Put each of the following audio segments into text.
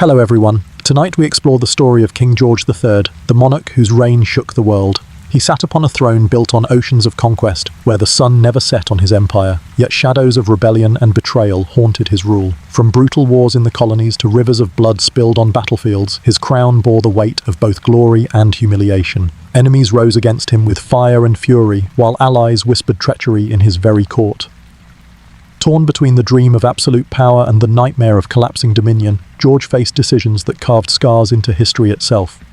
Hello everyone. Tonight we explore the story of King George III, the monarch whose reign shook the world. He sat upon a throne built on oceans of conquest, where the sun never set on his empire, yet shadows of rebellion and betrayal haunted his rule. From brutal wars in the colonies to rivers of blood spilled on battlefields, his crown bore the weight of both glory and humiliation. Enemies rose against him with fire and fury, while allies whispered treachery in his very court. Torn between the dream of absolute power and the nightmare of collapsing dominion, George faced decisions that carved scars into history itself.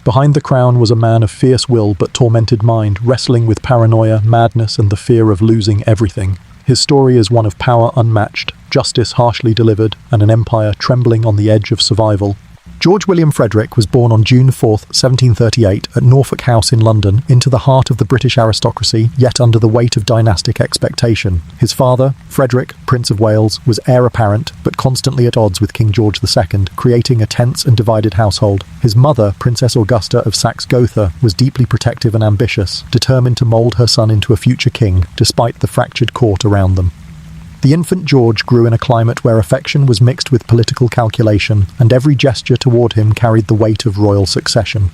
Behind the crown was a man of fierce will but tormented mind, wrestling with paranoia, madness, and the fear of losing everything. His story is one of power unmatched, justice harshly delivered, and an empire trembling on the edge of survival. George William Frederick was born on June 4, 1738, at Norfolk House in London, into the heart of the British aristocracy, yet under the weight of dynastic expectation. His father, Frederick, Prince of Wales, was heir apparent, but constantly at odds with King George II, creating a tense and divided household. His mother, Princess Augusta of Saxe-Gotha, was deeply protective and ambitious, determined to mould her son into a future king, despite the fractured court around them. The infant George grew in a climate where affection was mixed with political calculation, and every gesture toward him carried the weight of royal succession.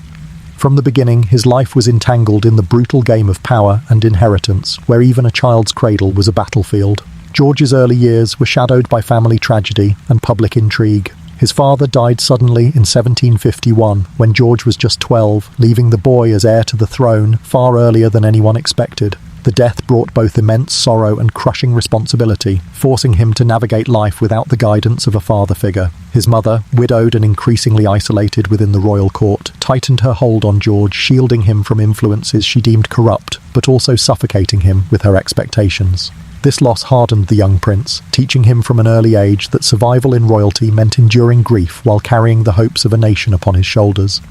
From the beginning, his life was entangled in the brutal game of power and inheritance, where even a child's cradle was a battlefield. George's early years were shadowed by family tragedy and public intrigue. His father died suddenly in 1751, when George was just 12, leaving the boy as heir to the throne far earlier than anyone expected. The death brought both immense sorrow and crushing responsibility, forcing him to navigate life without the guidance of a father figure. His mother, widowed and increasingly isolated within the royal court, tightened her hold on George, shielding him from influences she deemed corrupt, but also suffocating him with her expectations. This loss hardened the young prince, teaching him from an early age that survival in royalty meant enduring grief while carrying the hopes of a nation upon his shoulders.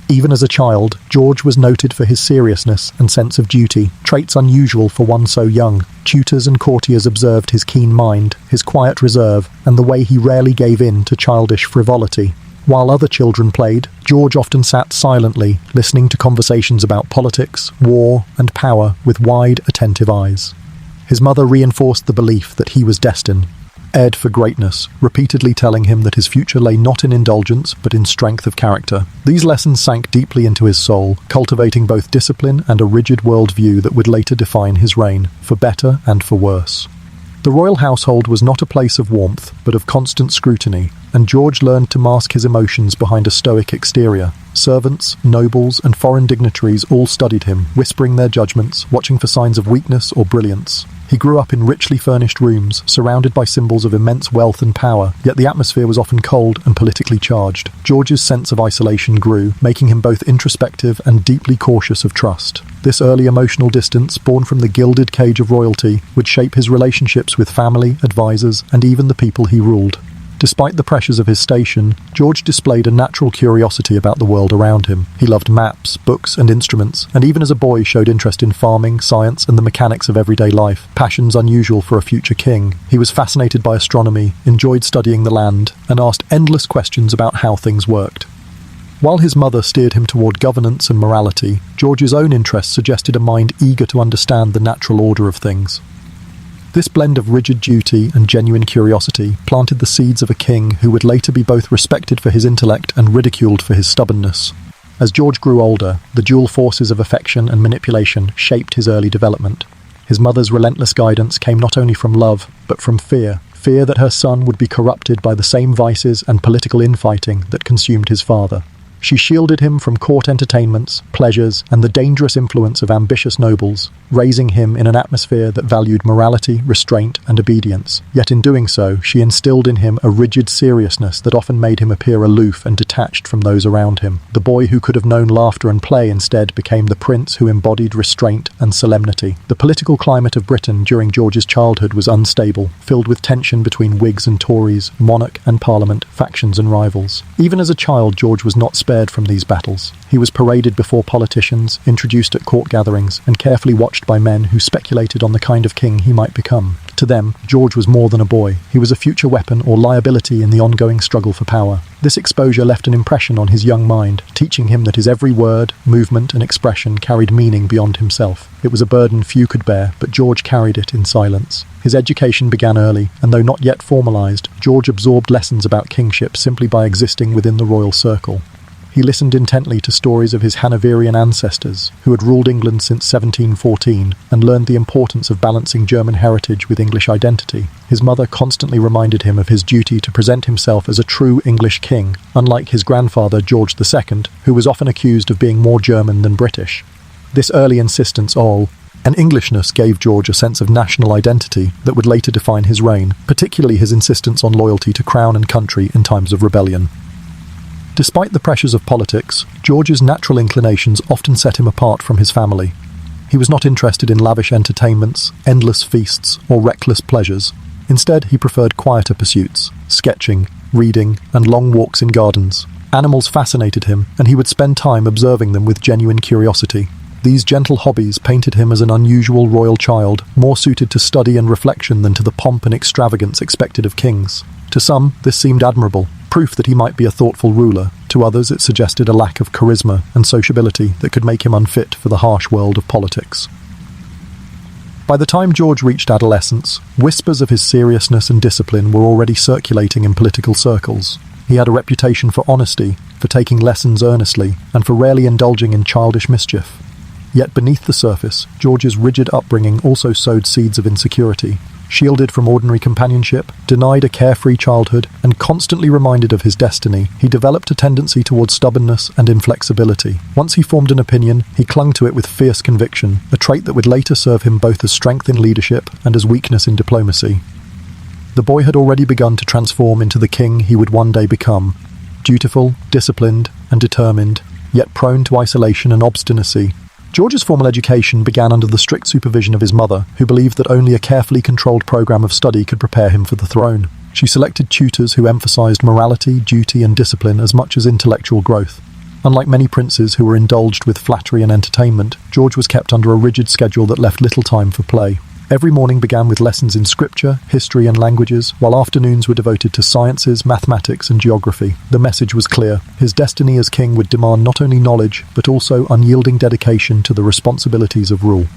Even as a child, George was noted for his seriousness and sense of duty, traits unusual for one so young. Tutors and courtiers observed his keen mind, his quiet reserve, and the way he rarely gave in to childish frivolity. While other children played, George often sat silently, listening to conversations about politics, war, and power with wide, attentive eyes. His mother reinforced the belief that he was destined, heired for greatness, repeatedly telling him that his future lay not in indulgence, but in strength of character. These lessons sank deeply into his soul, cultivating both discipline and a rigid worldview that would later define his reign, for better and for worse. The royal household was not a place of warmth, but of constant scrutiny, and George learned to mask his emotions behind a stoic exterior. Servants, nobles, and foreign dignitaries all studied him, whispering their judgments, watching for signs of weakness or brilliance. He grew up in richly furnished rooms, surrounded by symbols of immense wealth and power, yet the atmosphere was often cold and politically charged. George's sense of isolation grew, making him both introspective and deeply cautious of trust. This early emotional distance, born from the gilded cage of royalty, would shape his relationships with family, advisors, and even the people he ruled. Despite the pressures of his station, George displayed a natural curiosity about the world around him. He loved maps, books, and instruments, and even as a boy showed interest in farming, science, and the mechanics of everyday life, passions unusual for a future king. He was fascinated by astronomy, enjoyed studying the land, and asked endless questions about how things worked. While his mother steered him toward governance and morality, George's own interests suggested a mind eager to understand the natural order of things. This blend of rigid duty and genuine curiosity planted the seeds of a king who would later be both respected for his intellect and ridiculed for his stubbornness. As George grew older, the dual forces of affection and manipulation shaped his early development. His mother's relentless guidance came not only from love, but from fear that her son would be corrupted by the same vices and political infighting that consumed his father. She shielded him from court entertainments, pleasures, and the dangerous influence of ambitious nobles, raising him in an atmosphere that valued morality, restraint, and obedience. Yet in doing so, she instilled in him a rigid seriousness that often made him appear aloof and detached from those around him. The boy who could have known laughter and play instead became the prince who embodied restraint and solemnity. The political climate of Britain during George's childhood was unstable, filled with tension between Whigs and Tories, monarch and parliament, factions and rivals. Even as a child, George was not spared spared from these battles. He was paraded before politicians, introduced at court gatherings, and carefully watched by men who speculated on the kind of king he might become. To them, George was more than a boy. He was a future weapon or liability in the ongoing struggle for power. This exposure left an impression on his young mind, teaching him that his every word, movement, and expression carried meaning beyond himself. It was a burden few could bear, but George carried it in silence. His education began early, and though not yet formalised, George absorbed lessons about kingship simply by existing within the royal circle. He listened intently to stories of his Hanoverian ancestors, who had ruled England since 1714, and learned the importance of balancing German heritage with English identity. His mother constantly reminded him of his duty to present himself as a true English king, unlike his grandfather George II, who was often accused of being more German than British. This early insistence on an Englishness gave George a sense of national identity that would later define his reign, particularly his insistence on loyalty to crown and country in times of rebellion. Despite the pressures of politics, George's natural inclinations often set him apart from his family. He was not interested in lavish entertainments, endless feasts, or reckless pleasures. Instead, he preferred quieter pursuits, sketching, reading, and long walks in gardens. Animals fascinated him, and he would spend time observing them with genuine curiosity. These gentle hobbies painted him as an unusual royal child, more suited to study and reflection than to the pomp and extravagance expected of kings. To some, this seemed admirable, proof that he might be a thoughtful ruler. To others, it suggested a lack of charisma and sociability that could make him unfit for the harsh world of politics. By the time George reached adolescence, whispers of his seriousness and discipline were already circulating in political circles. He had a reputation for honesty, for taking lessons earnestly, and for rarely indulging in childish mischief. Yet beneath the surface, George's rigid upbringing also sowed seeds of insecurity. Shielded from ordinary companionship, denied a carefree childhood, and constantly reminded of his destiny, he developed a tendency towards stubbornness and inflexibility. Once he formed an opinion, he clung to it with fierce conviction, a trait that would later serve him both as strength in leadership and as weakness in diplomacy. The boy had already begun to transform into the king he would one day become, dutiful, disciplined, and determined, yet prone to isolation and obstinacy. George's formal education began under the strict supervision of his mother, who believed that only a carefully controlled program of study could prepare him for the throne. She selected tutors who emphasized morality, duty, and discipline as much as intellectual growth. Unlike many princes who were indulged with flattery and entertainment, George was kept under a rigid schedule that left little time for play. Every morning began with lessons in scripture, history, and languages, while afternoons were devoted to sciences, mathematics, and geography. The message was clear. His destiny as king would demand not only knowledge, but also unyielding dedication to the responsibilities of rule.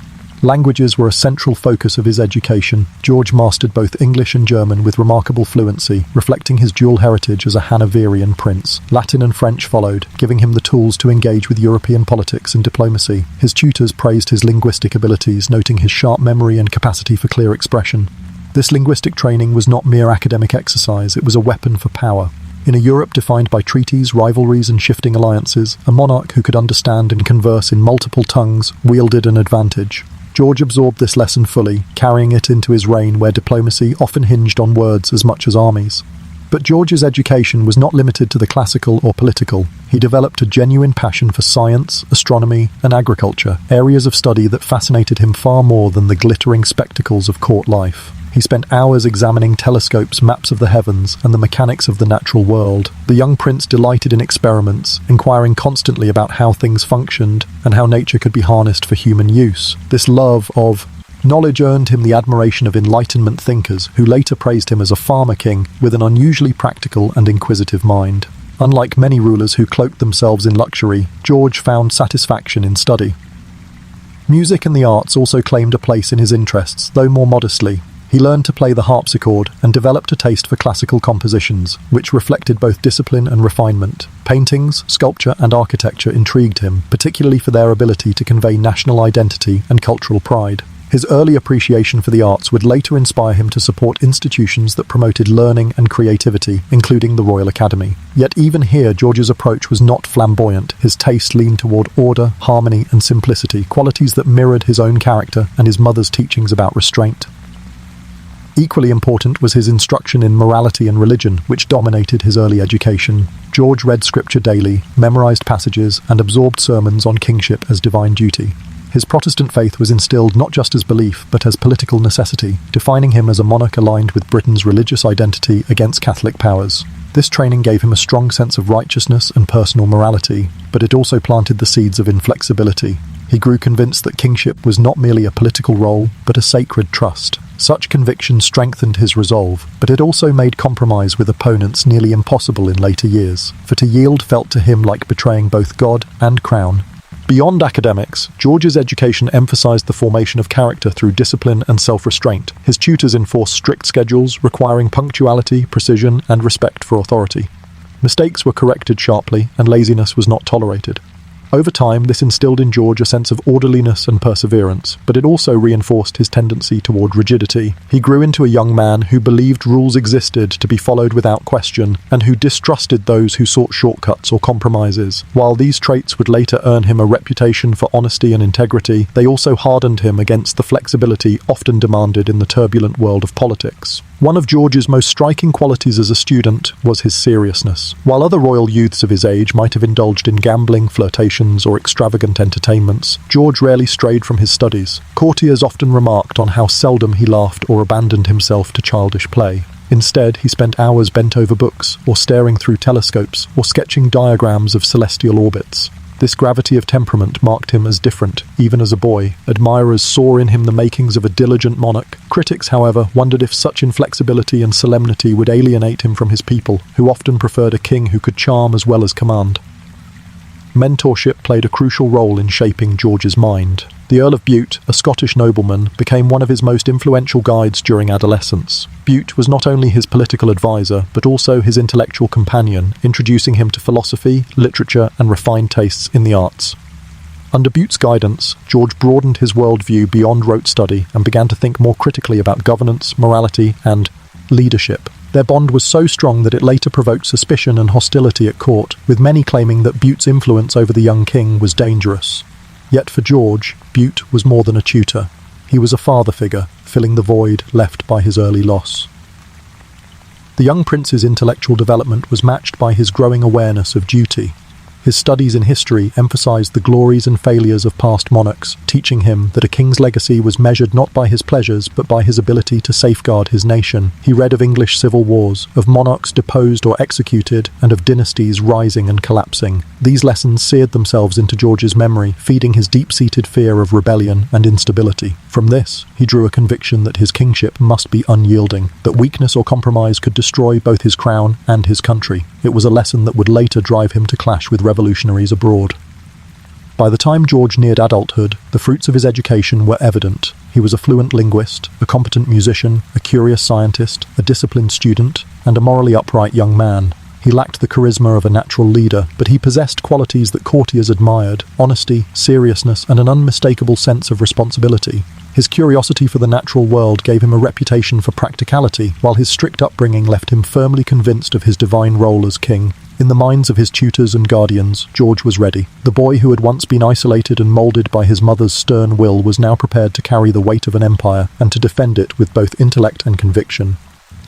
Languages were a central focus of his education. George mastered both English and German with remarkable fluency, reflecting his dual heritage as a Hanoverian prince. Latin and French followed, giving him the tools to engage with European politics and diplomacy. His tutors praised his linguistic abilities, noting his sharp memory and capacity for clear expression. This linguistic training was not mere academic exercise, it was a weapon for power. In a Europe defined by treaties, rivalries, and shifting alliances, a monarch who could understand and converse in multiple tongues wielded an advantage. George absorbed this lesson fully, carrying it into his reign where diplomacy often hinged on words as much as armies. But George's education was not limited to the classical or political. He developed a genuine passion for science, astronomy, and agriculture, areas of study that fascinated him far more than the glittering spectacles of court life. He spent hours examining telescopes, maps of the heavens, and the mechanics of the natural world. The young prince delighted in experiments, inquiring constantly about how things functioned and how nature could be harnessed for human use. This love of knowledge earned him the admiration of Enlightenment thinkers, who later praised him as a farmer king with an unusually practical and inquisitive mind. Unlike many rulers who cloaked themselves in luxury, George found satisfaction in study. Music and the arts also claimed a place in his interests, though more modestly. He learned to play the harpsichord and developed a taste for classical compositions, which reflected both discipline and refinement. Paintings, sculpture, and architecture intrigued him, particularly for their ability to convey national identity and cultural pride. His early appreciation for the arts would later inspire him to support institutions that promoted learning and creativity, including the Royal Academy. Yet even here, George's approach was not flamboyant. His taste leaned toward order, harmony, and simplicity, qualities that mirrored his own character and his mother's teachings about restraint. Equally important was his instruction in morality and religion, which dominated his early education. George read scripture daily, memorized passages, and absorbed sermons on kingship as divine duty. His Protestant faith was instilled not just as belief, but as political necessity, defining him as a monarch aligned with Britain's religious identity against Catholic powers. This training gave him a strong sense of righteousness and personal morality, but it also planted the seeds of inflexibility. He grew convinced that kingship was not merely a political role, but a sacred trust. Such conviction strengthened his resolve, but it also made compromise with opponents nearly impossible in later years, for to yield felt to him like betraying both God and crown. Beyond academics, George's education emphasized the formation of character through discipline and self-restraint. His tutors enforced strict schedules, requiring punctuality, precision, and respect for authority. Mistakes were corrected sharply, and laziness was not tolerated. Over time, this instilled in George a sense of orderliness and perseverance, but it also reinforced his tendency toward rigidity. He grew into a young man who believed rules existed to be followed without question, and who distrusted those who sought shortcuts or compromises. While these traits would later earn him a reputation for honesty and integrity, they also hardened him against the flexibility often demanded in the turbulent world of politics. One of George's most striking qualities as a student was his seriousness. While other royal youths of his age might have indulged in gambling, flirtations, or extravagant entertainments, George rarely strayed from his studies. Courtiers often remarked on how seldom he laughed or abandoned himself to childish play. Instead, he spent hours bent over books, or staring through telescopes, or sketching diagrams of celestial orbits. This gravity of temperament marked him as different, even as a boy. Admirers saw in him the makings of a diligent monarch. Critics, however, wondered if such inflexibility and solemnity would alienate him from his people, who often preferred a king who could charm as well as command. Mentorship played a crucial role in shaping George's mind. The Earl of Bute, a Scottish nobleman, became one of his most influential guides during adolescence. Bute was not only his political advisor, but also his intellectual companion, introducing him to philosophy, literature, and refined tastes in the arts. Under Bute's guidance, George broadened his worldview beyond rote study and began to think more critically about governance, morality, and leadership. Their bond was so strong that it later provoked suspicion and hostility at court, with many claiming that Bute's influence over the young king was dangerous. Yet for George, Bute was more than a tutor. He was a father figure, filling the void left by his early loss. The young prince's intellectual development was matched by his growing awareness of duty. His studies in history emphasized the glories and failures of past monarchs, teaching him that a king's legacy was measured not by his pleasures, but by his ability to safeguard his nation. He read of English civil wars, of monarchs deposed or executed, and of dynasties rising and collapsing. These lessons seared themselves into George's memory, feeding his deep-seated fear of rebellion and instability. From this, he drew a conviction that his kingship must be unyielding, that weakness or compromise could destroy both his crown and his country. It was a lesson that would later drive him to clash with revolutionaries abroad. By the time George neared adulthood, the fruits of his education were evident. He was a fluent linguist, a competent musician, a curious scientist, a disciplined student, and a morally upright young man. He lacked the charisma of a natural leader, but he possessed qualities that courtiers admired: honesty, seriousness, and an unmistakable sense of responsibility. His curiosity for the natural world gave him a reputation for practicality, while his strict upbringing left him firmly convinced of his divine role as king. In the minds of his tutors and guardians, George was ready. The boy who had once been isolated and moulded by his mother's stern will was now prepared to carry the weight of an empire and to defend it with both intellect and conviction.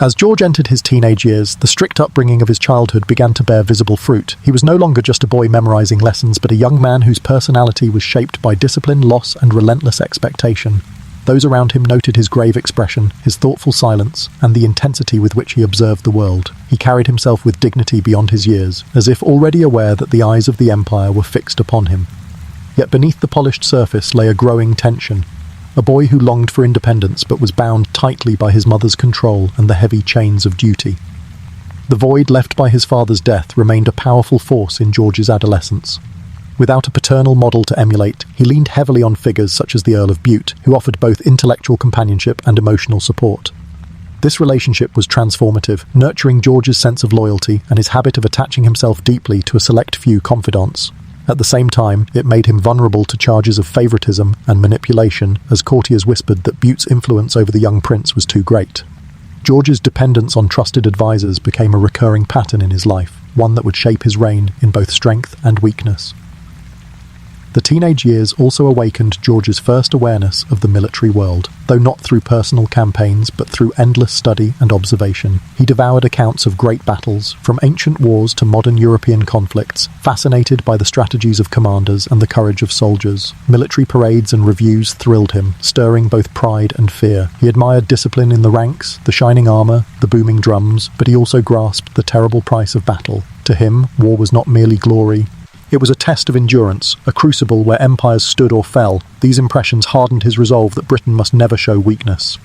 As George entered his teenage years, the strict upbringing of his childhood began to bear visible fruit. He was no longer just a boy memorizing lessons, but a young man whose personality was shaped by discipline, loss, and relentless expectation. Those around him noted his grave expression, his thoughtful silence, and the intensity with which he observed the world. He carried himself with dignity beyond his years, as if already aware that the eyes of the empire were fixed upon him. Yet beneath the polished surface lay a growing tension. A boy who longed for independence but was bound tightly by his mother's control and the heavy chains of duty. The void left by his father's death remained a powerful force in George's adolescence. Without a paternal model to emulate, he leaned heavily on figures such as the Earl of Bute, who offered both intellectual companionship and emotional support. This relationship was transformative, nurturing George's sense of loyalty and his habit of attaching himself deeply to a select few confidants. At the same time, it made him vulnerable to charges of favoritism and manipulation, as courtiers whispered that Bute's influence over the young prince was too great. George's dependence on trusted advisors became a recurring pattern in his life, one that would shape his reign in both strength and weakness. The The teenage years also awakened George's first awareness of the military world, though not through personal campaigns but through endless study and observation. He devoured accounts of great battles, from ancient wars to modern European conflicts, fascinated by the strategies of commanders and the courage of soldiers. Military parades and reviews thrilled him, stirring both pride and fear. He admired discipline in the ranks, the shining armour, the booming drums, but he also grasped the terrible price of battle. To him, war was not merely glory. It was a test of endurance, a crucible where empires stood or fell. These impressions hardened his resolve that Britain must never show weakness.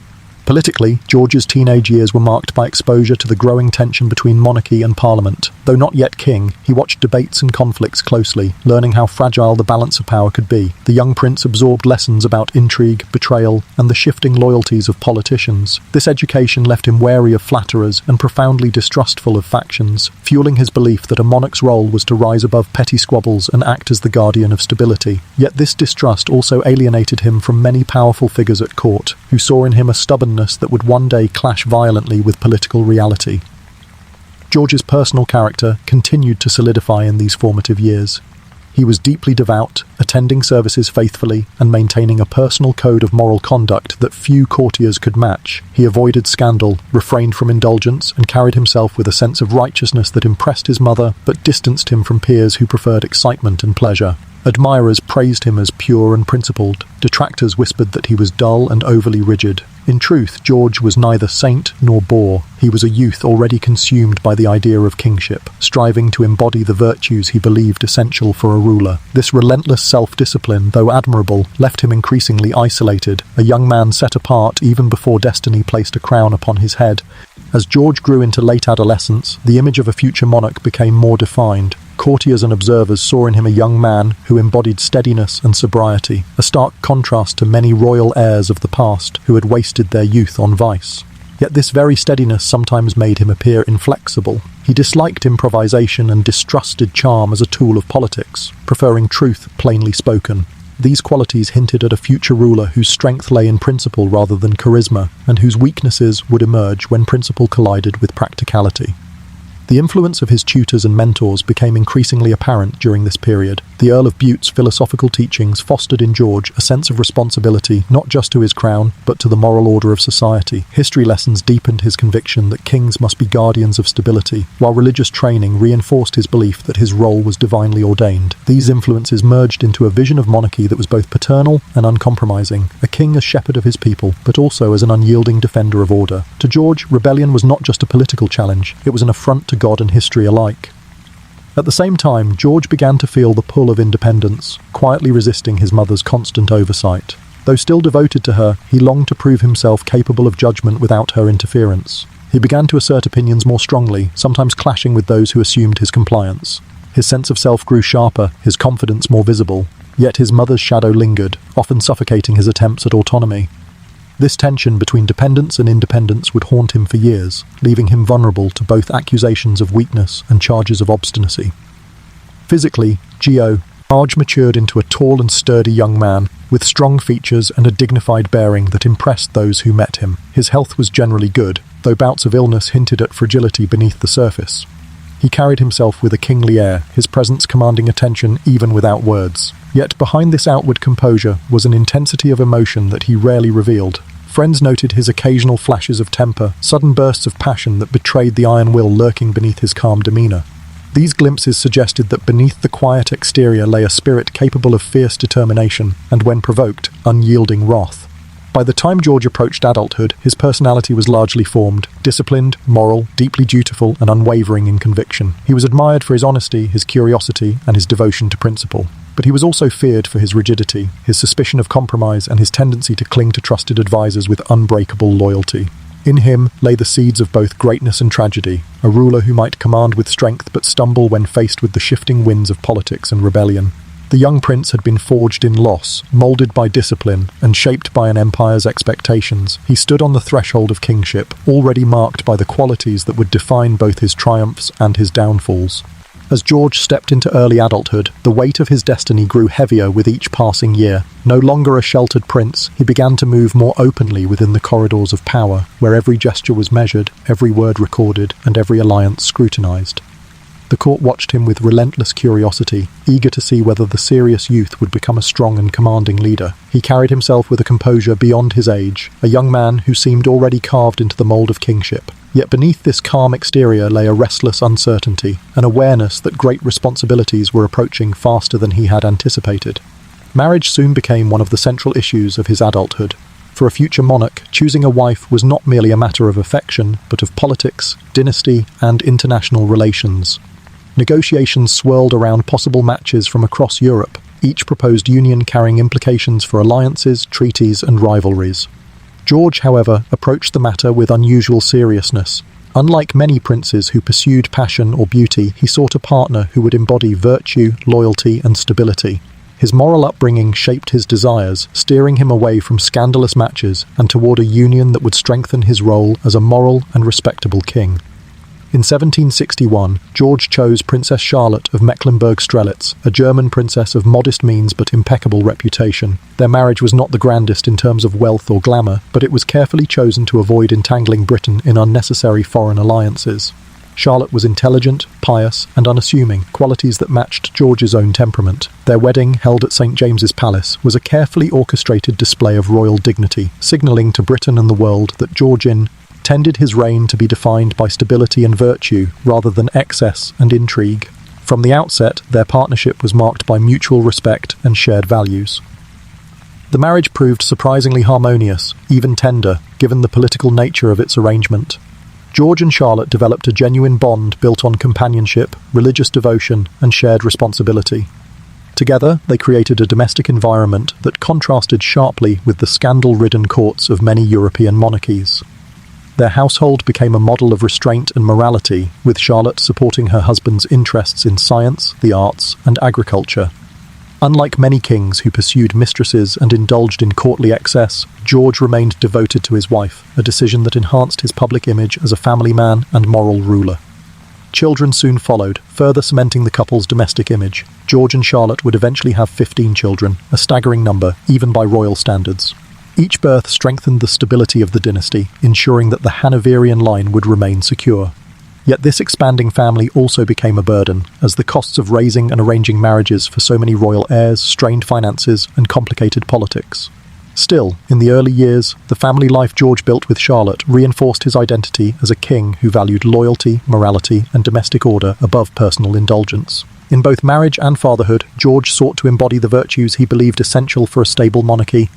Politically, George's teenage years were marked by exposure to the growing tension between monarchy and parliament. Though not yet king, he watched debates and conflicts closely, learning how fragile the balance of power could be. The young prince absorbed lessons about intrigue, betrayal, and the shifting loyalties of politicians. This education left him wary of flatterers and profoundly distrustful of factions, fueling his belief that a monarch's role was to rise above petty squabbles and act as the guardian of stability. Yet this distrust also alienated him from many powerful figures at court, who saw in him a stubbornness that would one day clash violently with political reality. George's personal character continued to solidify in these formative years. He was deeply devout, attending services faithfully, and maintaining a personal code of moral conduct that few courtiers could match. He avoided scandal, refrained from indulgence, and carried himself with a sense of righteousness that impressed his mother, but distanced him from peers who preferred excitement and pleasure. Admirers praised him as pure and principled. Detractors whispered that he was dull and overly rigid. In truth, George was neither saint nor boor. He was a youth already consumed by the idea of kingship, striving to embody the virtues he believed essential for a ruler. This relentless self-discipline, though admirable, left him increasingly isolated, a young man set apart even before destiny placed a crown upon his head. As George grew into late adolescence, the image of a future monarch became more defined. Courtiers and observers saw in him a young man who embodied steadiness and sobriety, a stark contrast to many royal heirs of the past who had wasted their youth on vice. Yet this very steadiness sometimes made him appear inflexible. He disliked improvisation and distrusted charm as a tool of politics, preferring truth plainly spoken. These qualities hinted at a future ruler whose strength lay in principle rather than charisma, and whose weaknesses would emerge when principle collided with practicality. The influence of his tutors and mentors became increasingly apparent during this period. The Earl of Bute's philosophical teachings fostered in George a sense of responsibility not just to his crown, but to the moral order of society. History lessons deepened his conviction that kings must be guardians of stability, while religious training reinforced his belief that his role was divinely ordained. These influences merged into a vision of monarchy that was both paternal and uncompromising, a king as shepherd of his people, but also as an unyielding defender of order. To George, rebellion was not just a political challenge, it was an affront to God and history alike. At the same time, George began to feel the pull of independence, quietly resisting his mother's constant oversight. Though still devoted to her, he longed to prove himself capable of judgment without her interference. He began to assert opinions more strongly, sometimes clashing with those who assumed his compliance. His sense of self grew sharper, his confidence more visible, yet his mother's shadow lingered, often suffocating his attempts at autonomy. This tension between dependence and independence would haunt him for years, leaving him vulnerable to both accusations of weakness and charges of obstinacy. Physically, George matured into a tall and sturdy young man, with strong features and a dignified bearing that impressed those who met him. His health was generally good, though bouts of illness hinted at fragility beneath the surface. He carried himself with a kingly air, his presence commanding attention even without words. Yet behind this outward composure was an intensity of emotion that he rarely revealed. Friends noted his occasional flashes of temper, sudden bursts of passion that betrayed the iron will lurking beneath his calm demeanour. These glimpses suggested that beneath the quiet exterior lay a spirit capable of fierce determination, and when provoked, unyielding wrath. By the time George approached adulthood, his personality was largely formed, disciplined, moral, deeply dutiful, and unwavering in conviction. He was admired for his honesty, his curiosity, and his devotion to principle. But he was also feared for his rigidity, his suspicion of compromise, and his tendency to cling to trusted advisors with unbreakable loyalty. In him lay the seeds of both greatness and tragedy, a ruler who might command with strength but stumble when faced with the shifting winds of politics and rebellion. The young prince had been forged in loss, moulded by discipline, and shaped by an empire's expectations. He stood on the threshold of kingship, already marked by the qualities that would define both his triumphs and his downfalls. As George stepped into early adulthood, the weight of his destiny grew heavier with each passing year. No longer a sheltered prince, he began to move more openly within the corridors of power, where every gesture was measured, every word recorded, and every alliance scrutinized. The court watched him with relentless curiosity, eager to see whether the serious youth would become a strong and commanding leader. He carried himself with a composure beyond his age, a young man who seemed already carved into the mould of kingship. Yet beneath this calm exterior lay a restless uncertainty, an awareness that great responsibilities were approaching faster than he had anticipated. Marriage soon became one of the central issues of his adulthood. For a future monarch, choosing a wife was not merely a matter of affection, but of politics, dynasty, and international relations. Negotiations swirled around possible matches from across Europe, each proposed union carrying implications for alliances, treaties, and rivalries. George, however, approached the matter with unusual seriousness. Unlike many princes who pursued passion or beauty, he sought a partner who would embody virtue, loyalty, and stability. His moral upbringing shaped his desires, steering him away from scandalous matches and toward a union that would strengthen his role as a moral and respectable king. In 1761, George chose Princess Charlotte of Mecklenburg-Strelitz, a German princess of modest means but impeccable reputation. Their marriage was not the grandest in terms of wealth or glamour, but it was carefully chosen to avoid entangling Britain in unnecessary foreign alliances. Charlotte was intelligent, pious, and unassuming, qualities that matched George's own temperament. Their wedding, held at St. James's Palace, was a carefully orchestrated display of royal dignity, signalling to Britain and the world that George intended his reign to be defined by stability and virtue, rather than excess and intrigue. From the outset, their partnership was marked by mutual respect and shared values. The marriage proved surprisingly harmonious, even tender, given the political nature of its arrangement. George and Charlotte developed a genuine bond built on companionship, religious devotion, and shared responsibility. Together, they created a domestic environment that contrasted sharply with the scandal-ridden courts of many European monarchies. Their household became a model of restraint and morality, with Charlotte supporting her husband's interests in science, the arts, and agriculture. Unlike many kings who pursued mistresses and indulged in courtly excess, George remained devoted to his wife, a decision that enhanced his public image as a family man and moral ruler. Children soon followed, further cementing the couple's domestic image. George and Charlotte would eventually have 15 children, a staggering number, even by royal standards. Each birth strengthened the stability of the dynasty, ensuring that the Hanoverian line would remain secure. Yet this expanding family also became a burden, as the costs of raising and arranging marriages for so many royal heirs strained finances and complicated politics. Still, in the early years, the family life George built with Charlotte reinforced his identity as a king who valued loyalty, morality, and domestic order above personal indulgence. In both marriage and fatherhood, George sought to embody the virtues he believed essential for a stable monarchy.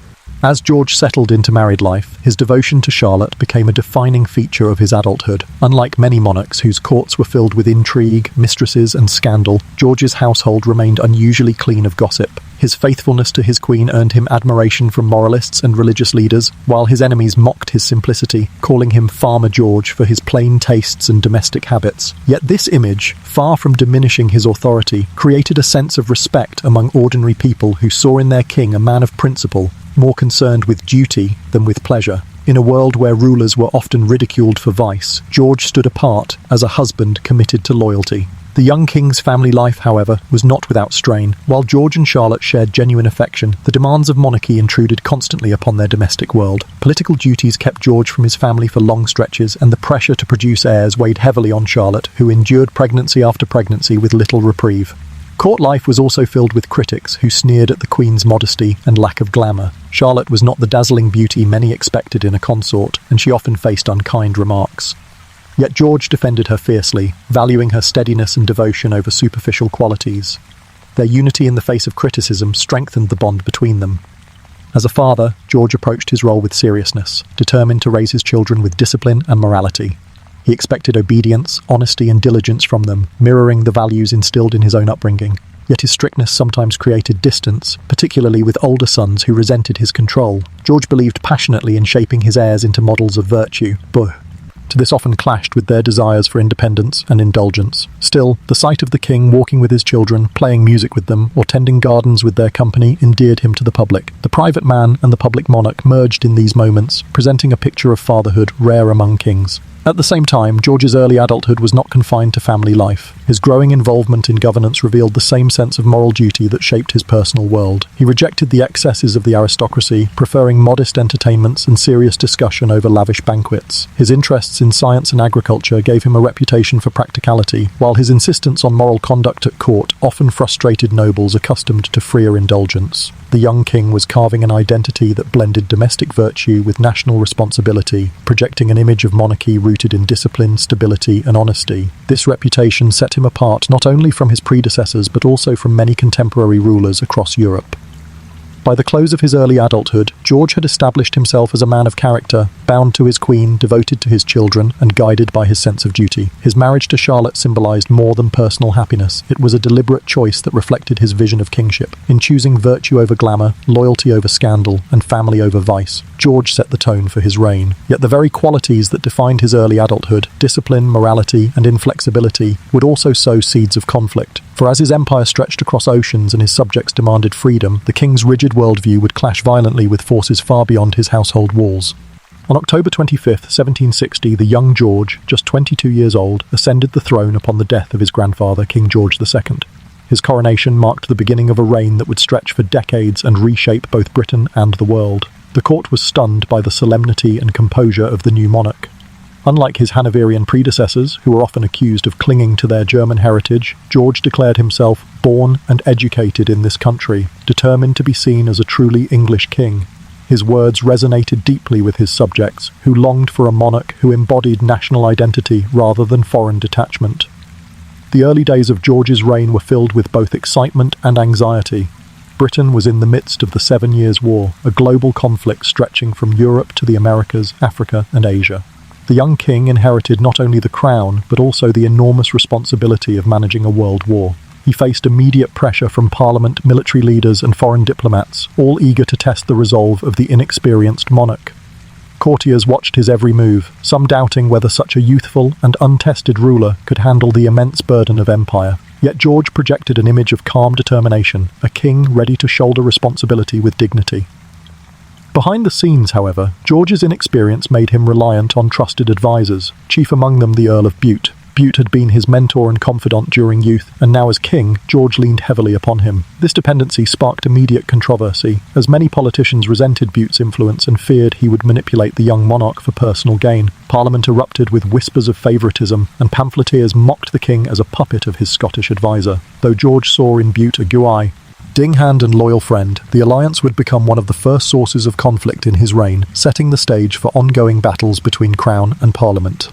As George settled into married life, his devotion to Charlotte became a defining feature of his adulthood. Unlike many monarchs whose courts were filled with intrigue, mistresses, and scandal, George's household remained unusually clean of gossip. His faithfulness to his queen earned him admiration from moralists and religious leaders, while his enemies mocked his simplicity, calling him Farmer George for his plain tastes and domestic habits. Yet this image, far from diminishing his authority, created a sense of respect among ordinary people who saw in their king a man of principle, more concerned with duty than with pleasure. In a world where rulers were often ridiculed for vice, George stood apart as a husband committed to loyalty. The young king's family life, however, was not without strain. While George and Charlotte shared genuine affection, the demands of monarchy intruded constantly upon their domestic world. Political duties kept George from his family for long stretches, and the pressure to produce heirs weighed heavily on Charlotte, who endured pregnancy after pregnancy with little reprieve. Court life was also filled with critics who sneered at the Queen's modesty and lack of glamour. Charlotte was not the dazzling beauty many expected in a consort, and she often faced unkind remarks. Yet George defended her fiercely, valuing her steadiness and devotion over superficial qualities. Their unity in the face of criticism strengthened the bond between them. As a father, George approached his role with seriousness, determined to raise his children with discipline and morality. He expected obedience, honesty, and diligence from them, mirroring the values instilled in his own upbringing. Yet his strictness sometimes created distance, particularly with older sons who resented his control. George believed passionately in shaping his heirs into models of virtue, but this often clashed with their desires for independence and indulgence. Still, the sight of the king walking with his children, playing music with them, or tending gardens with their company endeared him to the public. The private man and the public monarch merged in these moments, presenting a picture of fatherhood rare among kings. At the same time, George's early adulthood was not confined to family life. His growing involvement in governance revealed the same sense of moral duty that shaped his personal world. He rejected the excesses of the aristocracy, preferring modest entertainments and serious discussion over lavish banquets. His interests in science and agriculture gave him a reputation for practicality, while his insistence on moral conduct at court often frustrated nobles accustomed to freer indulgence. The young king was carving an identity that blended domestic virtue with national responsibility, projecting an image of monarchy rooted in discipline, stability, and honesty. This reputation set him apart not only from his predecessors but also from many contemporary rulers across Europe. By the close of his early adulthood, George had established himself as a man of character, bound to his queen, devoted to his children, and guided by his sense of duty. His marriage to Charlotte symbolized more than personal happiness. It was a deliberate choice that reflected his vision of kingship. In choosing virtue over glamour, loyalty over scandal, and family over vice, George set the tone for his reign. Yet the very qualities that defined his early adulthood, discipline, morality, and inflexibility, would also sow seeds of conflict. For as his empire stretched across oceans and his subjects demanded freedom, the king's rigid worldview would clash violently with forces far beyond his household walls. On October 25th, 1760, the young George, just 22 years old, ascended the throne upon the death of his grandfather, King George II. His coronation marked the beginning of a reign that would stretch for decades and reshape both Britain and the world. The court was stunned by the solemnity and composure of the new monarch. Unlike his Hanoverian predecessors, who were often accused of clinging to their German heritage, George declared himself born and educated in this country, determined to be seen as a truly English king. His words resonated deeply with his subjects, who longed for a monarch who embodied national identity rather than foreign detachment. The early days of George's reign were filled with both excitement and anxiety. Britain was in the midst of the 7 Years' War, a global conflict stretching from Europe to the Americas, Africa, and Asia. The young king inherited not only the crown, but also the enormous responsibility of managing a world war. He faced immediate pressure from parliament, military leaders, and foreign diplomats, all eager to test the resolve of the inexperienced monarch. Courtiers watched his every move, some doubting whether such a youthful and untested ruler could handle the immense burden of empire. Yet George projected an image of calm determination, a king ready to shoulder responsibility with dignity. Behind the scenes, however, George's inexperience made him reliant on trusted advisors, chief among them the Earl of Bute. Bute had been his mentor and confidant during youth, and now as king, George leaned heavily upon him. This dependency sparked immediate controversy, as many politicians resented Bute's influence and feared he would manipulate the young monarch for personal gain. Parliament erupted with whispers of favouritism, and pamphleteers mocked the king as a puppet of his Scottish advisor. Though George saw in Bute a Guy, Dinghand and loyal friend, the alliance would become one of the first sources of conflict in his reign, setting the stage for ongoing battles between Crown and Parliament.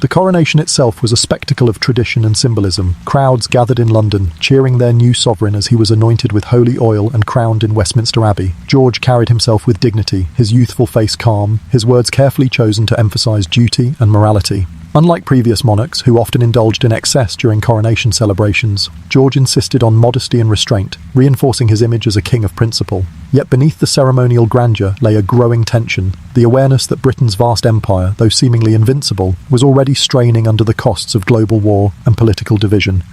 The coronation itself was a spectacle of tradition and symbolism. Crowds gathered in London, cheering their new sovereign as he was anointed with holy oil and crowned in Westminster Abbey. George carried himself with dignity, his youthful face calm, his words carefully chosen to emphasise duty and morality. Unlike previous monarchs, who often indulged in excess during coronation celebrations, George insisted on modesty and restraint, reinforcing his image as a king of principle. Yet beneath the ceremonial grandeur lay a growing tension, the awareness that Britain's vast empire, though seemingly invincible, was already straining under the costs of global war and political division.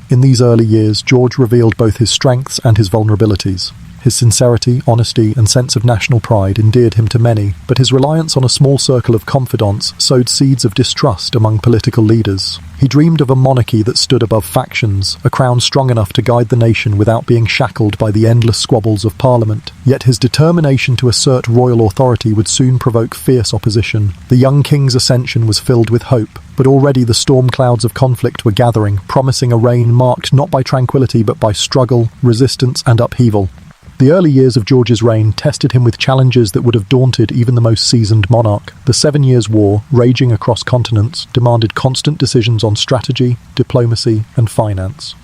In these early years, George revealed both his strengths and his vulnerabilities. His sincerity, honesty, and sense of national pride endeared him to many, but his reliance on a small circle of confidants sowed seeds of distrust among political leaders. He dreamed of a monarchy that stood above factions, a crown strong enough to guide the nation without being shackled by the endless squabbles of Parliament. Yet his determination to assert royal authority would soon provoke fierce opposition. The young king's ascension was filled with hope, but already the storm clouds of conflict were gathering, promising a reign marked not by tranquility but by struggle, resistance, and upheaval. The early years of George's reign tested him with challenges that would have daunted even the most seasoned monarch. The 7 Years' War, raging across continents, demanded constant decisions on strategy, diplomacy, and finance.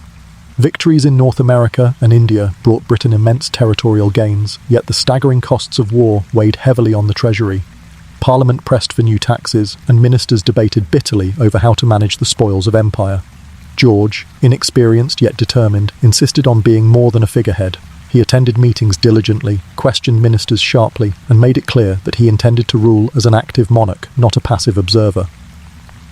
Victories in North America and India brought Britain immense territorial gains, yet the staggering costs of war weighed heavily on the treasury. Parliament pressed for new taxes, and ministers debated bitterly over how to manage the spoils of empire. George, inexperienced yet determined, insisted on being more than a figurehead. He attended meetings diligently, questioned ministers sharply, and made it clear that he intended to rule as an active monarch, not a passive observer.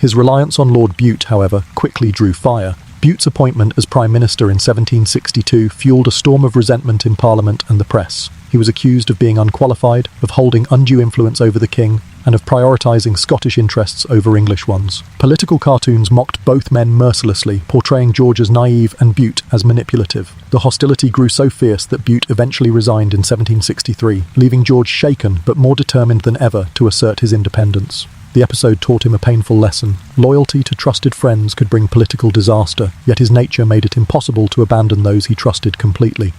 His reliance on Lord Bute, however, quickly drew fire. Bute's appointment as Prime Minister in 1762 fueled a storm of resentment in Parliament and the press. He was accused of being unqualified, of holding undue influence over the king, and of prioritising Scottish interests over English ones. Political cartoons mocked both men mercilessly, portraying George as naive and Bute as manipulative. The hostility grew so fierce that Bute eventually resigned in 1763, leaving George shaken but more determined than ever to assert his independence. The episode taught him a painful lesson. Loyalty to trusted friends could bring political disaster, yet his nature made it impossible to abandon those he trusted completely.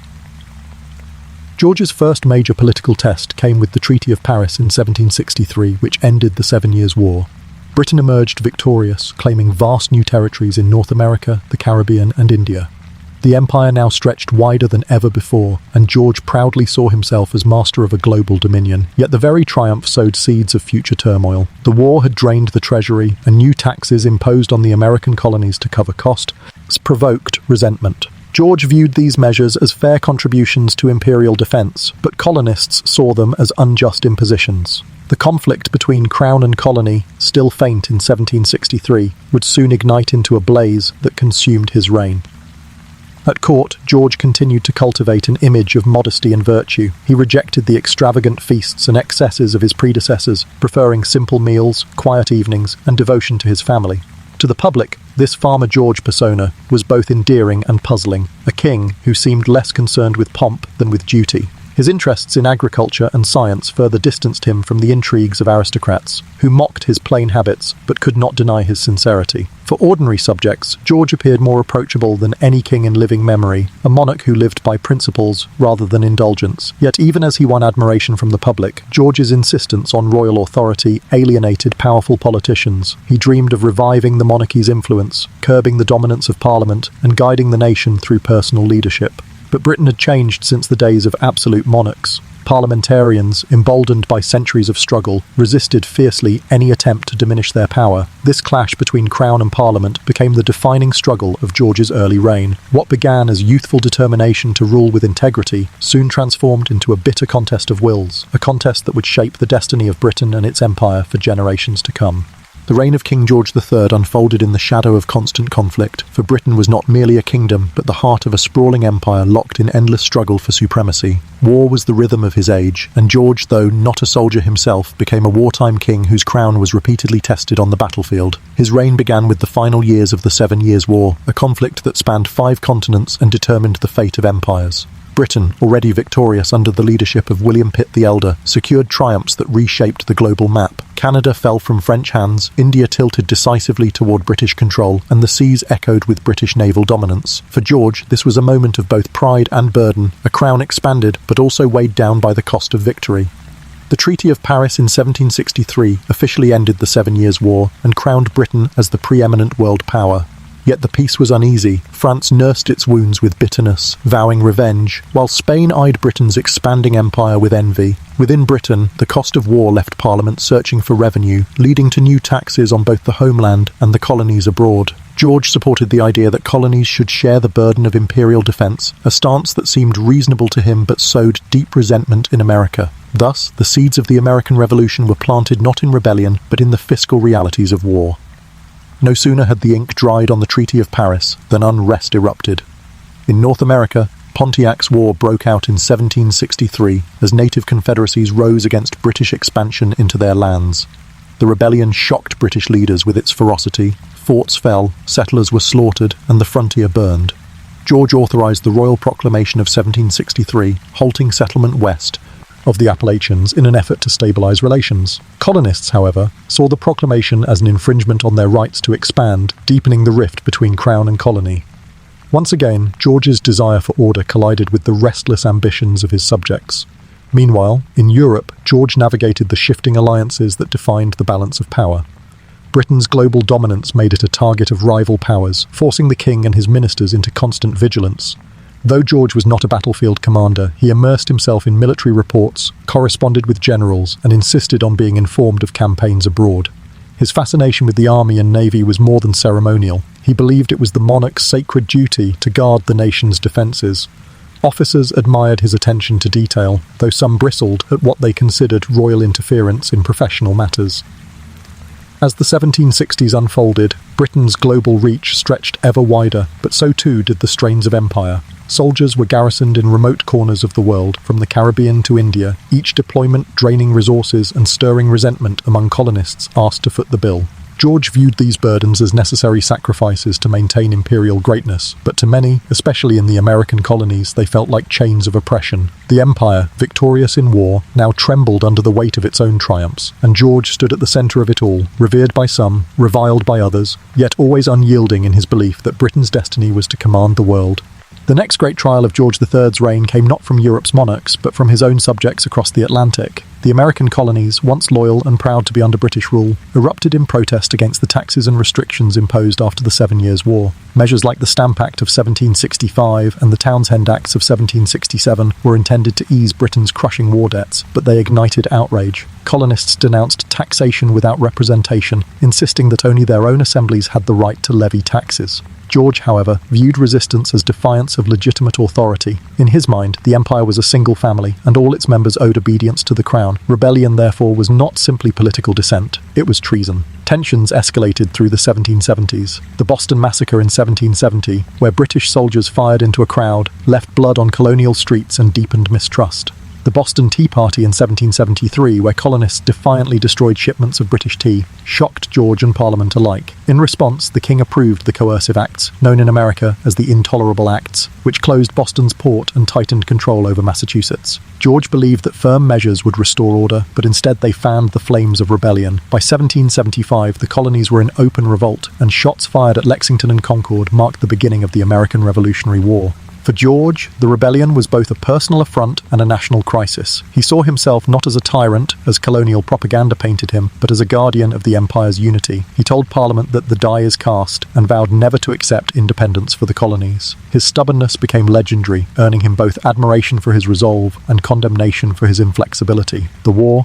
George's first major political test came with the Treaty of Paris in 1763, which ended the 7 Years' War. Britain emerged victorious, claiming vast new territories in North America, the Caribbean, and India. The empire now stretched wider than ever before, and George proudly saw himself as master of a global dominion. Yet the very triumph sowed seeds of future turmoil. The war had drained the treasury, and new taxes imposed on the American colonies to cover costs provoked resentment. George viewed these measures as fair contributions to imperial defence, but colonists saw them as unjust impositions. The conflict between Crown and colony, still faint in 1763, would soon ignite into a blaze that consumed his reign. At court, George continued to cultivate an image of modesty and virtue. He rejected the extravagant feasts and excesses of his predecessors, preferring simple meals, quiet evenings, and devotion to his family. To the public, this Farmer George persona was both endearing and puzzling, a king who seemed less concerned with pomp than with duty. His interests in agriculture and science further distanced him from the intrigues of aristocrats, who mocked his plain habits but could not deny his sincerity. For ordinary subjects, George appeared more approachable than any king in living memory, a monarch who lived by principles rather than indulgence. Yet even as he won admiration from the public, George's insistence on royal authority alienated powerful politicians. He dreamed of reviving the monarchy's influence, curbing the dominance of Parliament, and guiding the nation through personal leadership. But Britain had changed since the days of absolute monarchs. Parliamentarians, emboldened by centuries of struggle, resisted fiercely any attempt to diminish their power. This clash between Crown and Parliament became the defining struggle of George's early reign. What began as youthful determination to rule with integrity soon transformed into a bitter contest of wills, a contest that would shape the destiny of Britain and its empire for generations to come. The reign of King George III unfolded in the shadow of constant conflict, for Britain was not merely a kingdom, but the heart of a sprawling empire locked in endless struggle for supremacy. War was the rhythm of his age, and George, though not a soldier himself, became a wartime king whose crown was repeatedly tested on the battlefield. His reign began with the final years of the 7 Years' War, a conflict that spanned 5 continents and determined the fate of empires. Britain, already victorious under the leadership of William Pitt the Elder, secured triumphs that reshaped the global map. Canada fell from French hands, India tilted decisively toward British control, and the seas echoed with British naval dominance. For George, this was a moment of both pride and burden. A crown expanded, but also weighed down by the cost of victory. The Treaty of Paris in 1763 officially ended the 7 Years' War and crowned Britain as the preeminent world power. Yet the peace was uneasy. France nursed its wounds with bitterness, vowing revenge, while Spain eyed Britain's expanding empire with envy. Within Britain, the cost of war left Parliament searching for revenue, leading to new taxes on both the homeland and the colonies abroad. George supported the idea that colonies should share the burden of imperial defence, a stance that seemed reasonable to him but sowed deep resentment in America. Thus, the seeds of the American Revolution were planted not in rebellion, but in the fiscal realities of war. No sooner had the ink dried on the Treaty of Paris than unrest erupted. In North America, Pontiac's War broke out in 1763 as native confederacies rose against British expansion into their lands. The rebellion shocked British leaders with its ferocity. Forts fell, settlers were slaughtered, and the frontier burned. George authorised the Royal Proclamation of 1763, halting settlement west of the Appalachians in an effort to stabilise relations. Colonists, however, saw the proclamation as an infringement on their rights to expand, deepening the rift between Crown and colony. Once again, George's desire for order collided with the restless ambitions of his subjects. Meanwhile, in Europe, George navigated the shifting alliances that defined the balance of power. Britain's global dominance made it a target of rival powers, forcing the king and his ministers into constant vigilance. Though George was not a battlefield commander, he immersed himself in military reports, corresponded with generals, and insisted on being informed of campaigns abroad. His fascination with the army and navy was more than ceremonial. He believed it was the monarch's sacred duty to guard the nation's defences. Officers admired his attention to detail, though some bristled at what they considered royal interference in professional matters. As the 1760s unfolded, Britain's global reach stretched ever wider, but so too did the strains of empire. Soldiers were garrisoned in remote corners of the world, from the Caribbean to India, each deployment draining resources and stirring resentment among colonists asked to foot the bill. George viewed these burdens as necessary sacrifices to maintain imperial greatness, but to many, especially in the American colonies, they felt like chains of oppression. The empire, victorious in war, now trembled under the weight of its own triumphs, and George stood at the centre of it all, revered by some, reviled by others, yet always unyielding in his belief that Britain's destiny was to command the world. The next great trial of George III's reign came not from Europe's monarchs, but from his own subjects across the Atlantic. The American colonies, once loyal and proud to be under British rule, erupted in protest against the taxes and restrictions imposed after the 7 Years' War. Measures like the Stamp Act of 1765 and the Townshend Acts of 1767 were intended to ease Britain's crushing war debts, but they ignited outrage. Colonists denounced taxation without representation, insisting that only their own assemblies had the right to levy taxes. George, however, viewed resistance as defiance of legitimate authority. In his mind, the empire was a single family, and all its members owed obedience to the crown. Rebellion, therefore, was not simply political dissent, it was treason. Tensions escalated through the 1770s. The Boston Massacre in 1770, where British soldiers fired into a crowd, left blood on colonial streets and deepened mistrust. The Boston Tea Party in 1773, where colonists defiantly destroyed shipments of British tea, shocked George and Parliament alike. In response, the King approved the coercive acts, known in America as the Intolerable Acts, which closed Boston's port and tightened control over Massachusetts. George believed that firm measures would restore order, but instead they fanned the flames of rebellion. By 1775, the colonies were in open revolt, and shots fired at Lexington and Concord marked the beginning of the American Revolutionary War. For George, the rebellion was both a personal affront and a national crisis. He saw himself not as a tyrant, as colonial propaganda painted him, but as a guardian of the empire's unity. He told Parliament that the die is cast, and vowed never to accept independence for the colonies. His stubbornness became legendary, earning him both admiration for his resolve and condemnation for his inflexibility. The war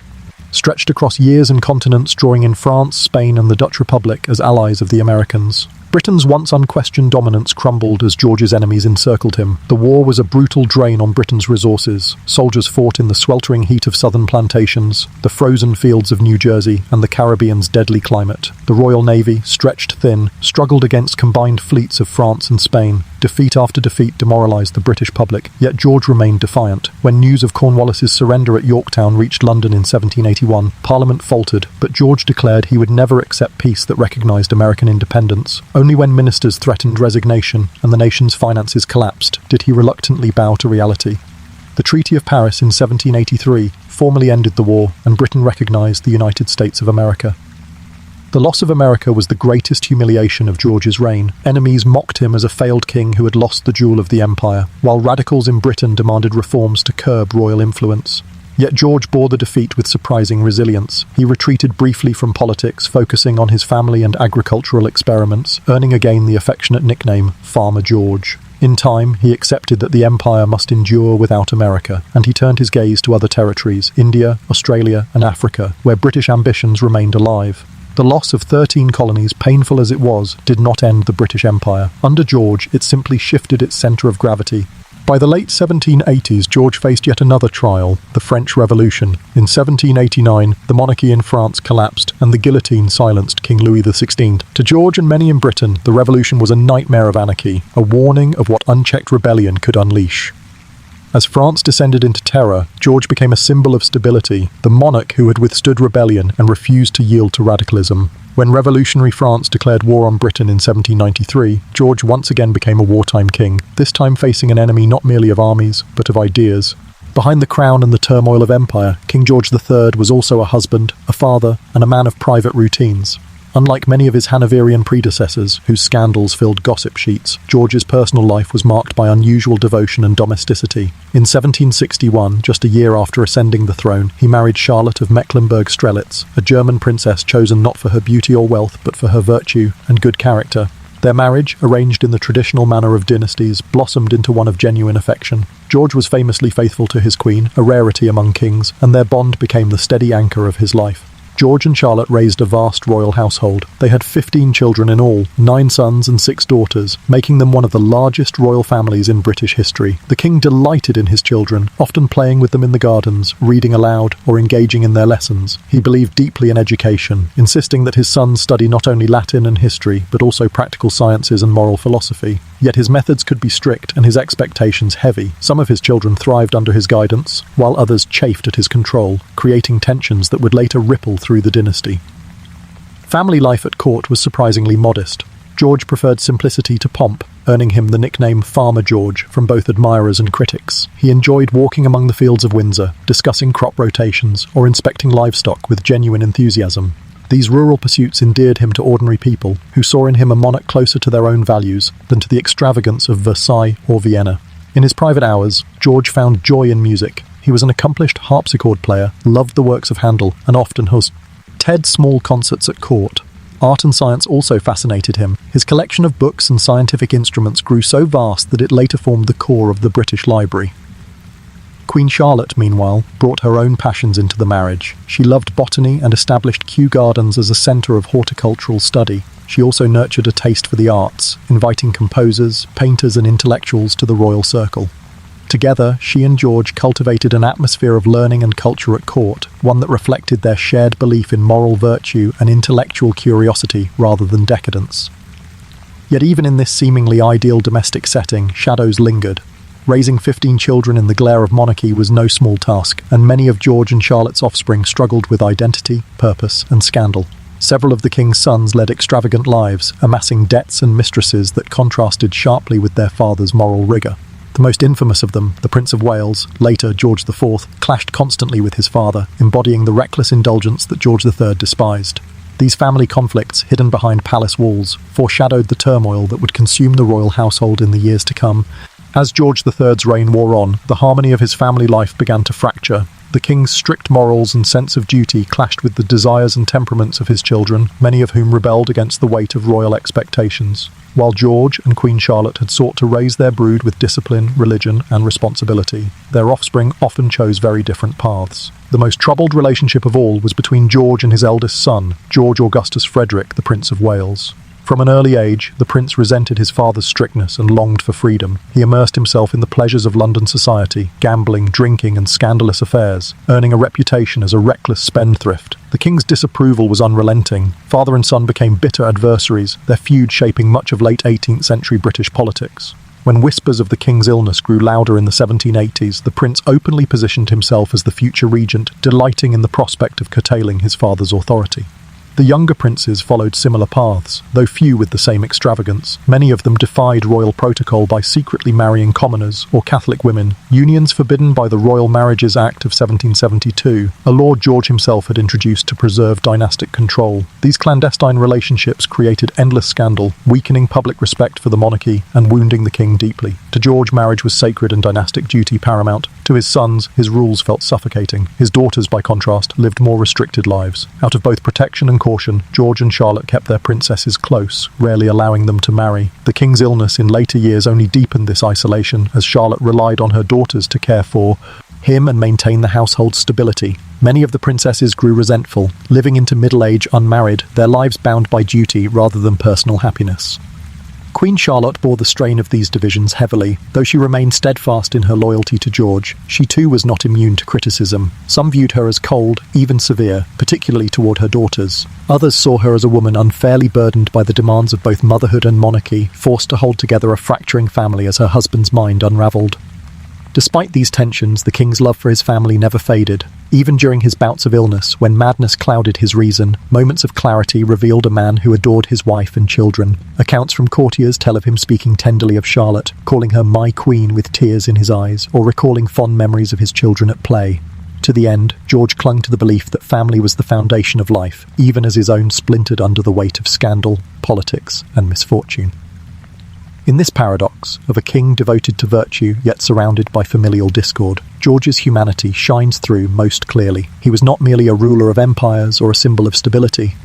stretched across years and continents, drawing in France, Spain, and the Dutch Republic as allies of the Americans. Britain's once unquestioned dominance crumbled as George's enemies encircled him. The war was a brutal drain on Britain's resources. Soldiers fought in the sweltering heat of southern plantations, the frozen fields of New Jersey, and the Caribbean's deadly climate. The Royal Navy, stretched thin, struggled against combined fleets of France and Spain. Defeat after defeat demoralised the British public, yet George remained defiant. When news of Cornwallis's surrender at Yorktown reached London in 1781, Parliament faltered, but George declared he would never accept peace that recognised American independence. Only when ministers threatened resignation and the nation's finances collapsed did he reluctantly bow to reality. The Treaty of Paris in 1783 formally ended the war, and Britain recognised the United States of America. The loss of America was the greatest humiliation of George's reign. Enemies mocked him as a failed king who had lost the jewel of the empire, while radicals in Britain demanded reforms to curb royal influence. Yet George bore the defeat with surprising resilience. He retreated briefly from politics, focusing on his family and agricultural experiments, earning again the affectionate nickname Farmer George. In time, he accepted that the empire must endure without America, and he turned his gaze to other territories, India, Australia, and Africa, where British ambitions remained alive. The loss of 13 colonies, painful as it was, did not end the British Empire. Under George, it simply shifted its centre of gravity. By the late 1780s, George faced yet another trial, the French Revolution. In 1789, the monarchy in France collapsed, and the guillotine silenced King Louis XVI. To George and many in Britain, the revolution was a nightmare of anarchy, a warning of what unchecked rebellion could unleash. As France descended into terror, George became a symbol of stability, the monarch who had withstood rebellion and refused to yield to radicalism. When revolutionary France declared war on Britain in 1793, George once again became a wartime king, this time facing an enemy not merely of armies, but of ideas. Behind the crown and the turmoil of empire, King George III was also a husband, a father, and a man of private routines. Unlike many of his Hanoverian predecessors, whose scandals filled gossip sheets, George's personal life was marked by unusual devotion and domesticity. In 1761, just a year after ascending the throne, he married Charlotte of Mecklenburg-Strelitz, a German princess chosen not for her beauty or wealth, but for her virtue and good character. Their marriage, arranged in the traditional manner of dynasties, blossomed into one of genuine affection. George was famously faithful to his queen, a rarity among kings, and their bond became the steady anchor of his life. George and Charlotte raised a vast royal household. They had 15 children in all, 9 sons and 6 daughters, making them one of the largest royal families in British history. The king delighted in his children, often playing with them in the gardens, reading aloud, or engaging in their lessons. He believed deeply in education, insisting that his sons study not only Latin and history, but also practical sciences and moral philosophy. Yet his methods could be strict and his expectations heavy. Some of his children thrived under his guidance, while others chafed at his control, creating tensions that would later ripple through the dynasty. Family life at court was surprisingly modest. George preferred simplicity to pomp, earning him the nickname Farmer George from both admirers and critics. He enjoyed walking among the fields of Windsor, discussing crop rotations, or inspecting livestock with genuine enthusiasm. These rural pursuits endeared him to ordinary people, who saw in him a monarch closer to their own values than to the extravagance of Versailles or Vienna. In his private hours, George found joy in music. He was an accomplished harpsichord player, loved the works of Handel, and often hosted small concerts at court. Art and science also fascinated him. His collection of books and scientific instruments grew so vast that it later formed the core of the British Library. Queen Charlotte, meanwhile, brought her own passions into the marriage. She loved botany and established Kew Gardens as a centre of horticultural study. She also nurtured a taste for the arts, inviting composers, painters and intellectuals to the royal circle. Together, she and George cultivated an atmosphere of learning and culture at court, one that reflected their shared belief in moral virtue and intellectual curiosity rather than decadence. Yet even in this seemingly ideal domestic setting, shadows lingered. Raising 15 children in the glare of monarchy was no small task, and many of George and Charlotte's offspring struggled with identity, purpose, and scandal. Several of the king's sons led extravagant lives, amassing debts and mistresses that contrasted sharply with their father's moral rigour. The most infamous of them, the Prince of Wales, later George IV, clashed constantly with his father, embodying the reckless indulgence that George III despised. These family conflicts, hidden behind palace walls, foreshadowed the turmoil that would consume the royal household in the years to come. As George III's reign wore on, the harmony of his family life began to fracture. The king's strict morals and sense of duty clashed with the desires and temperaments of his children, many of whom rebelled against the weight of royal expectations. While George and Queen Charlotte had sought to raise their brood with discipline, religion, and responsibility, their offspring often chose very different paths. The most troubled relationship of all was between George and his eldest son, George Augustus Frederick, the Prince of Wales. From an early age, the prince resented his father's strictness and longed for freedom. He immersed himself in the pleasures of London society, gambling, drinking, and scandalous affairs, earning a reputation as a reckless spendthrift. The king's disapproval was unrelenting. Father and son became bitter adversaries, their feud shaping much of late 18th century British politics. When whispers of the king's illness grew louder in the 1780s, the prince openly positioned himself as the future regent, delighting in the prospect of curtailing his father's authority. The younger princes followed similar paths, though few with the same extravagance. Many of them defied royal protocol by secretly marrying commoners or Catholic women, unions forbidden by the Royal Marriages Act of 1772, a law George himself had introduced to preserve dynastic control. These clandestine relationships created endless scandal, weakening public respect for the monarchy and wounding the king deeply. To George, marriage was sacred and dynastic duty paramount. To his sons, his rules felt suffocating. His daughters, by contrast, lived more restricted lives. Out of both protection and caution, George and Charlotte kept their princesses close, rarely allowing them to marry. The king's illness in later years only deepened this isolation, as Charlotte relied on her daughters to care for him and maintain the household's stability. Many of the princesses grew resentful, living into middle age unmarried, their lives bound by duty rather than personal happiness. Queen Charlotte bore the strain of these divisions heavily. Though she remained steadfast in her loyalty to George, she too was not immune to criticism. Some viewed her as cold, even severe, particularly toward her daughters. Others saw her as a woman unfairly burdened by the demands of both motherhood and monarchy, forced to hold together a fracturing family as her husband's mind unraveled. Despite these tensions, the king's love for his family never faded. Even during his bouts of illness, when madness clouded his reason, moments of clarity revealed a man who adored his wife and children. Accounts from courtiers tell of him speaking tenderly of Charlotte, calling her "my queen" with tears in his eyes, or recalling fond memories of his children at play. To the end, George clung to the belief that family was the foundation of life, even as his own splintered under the weight of scandal, politics, and misfortune. In this paradox, of a king devoted to virtue yet surrounded by familial discord, George's humanity shines through most clearly. He was not merely a ruler of empires or a symbol of stability.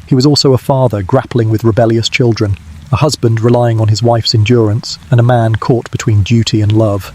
He was also a father grappling with rebellious children, a husband relying on his wife's endurance, and a man caught between duty and love.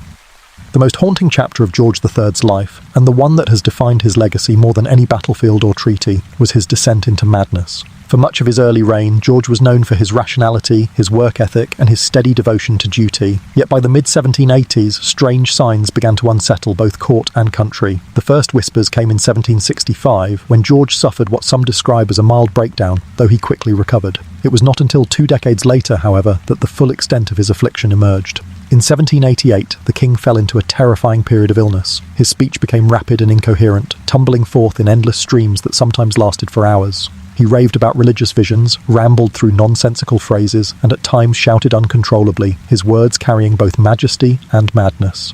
The The most haunting chapter of George III's life, and the one that has defined his legacy more than any battlefield or treaty, was his descent into madness. For much of his early reign, George was known for his rationality, his work ethic, and his steady devotion to duty. Yet by the mid-1780s, strange signs began to unsettle both court and country. The first whispers came in 1765, when George suffered what some describe as a mild breakdown, though he quickly recovered. It was not until 2 decades later, however, that the full extent of his affliction emerged. In 1788, the king fell into a terrifying period of illness. His speech became rapid and incoherent, tumbling forth in endless streams that sometimes lasted for hours. He raved about religious visions, rambled through nonsensical phrases, and at times shouted uncontrollably, his words carrying both majesty and madness.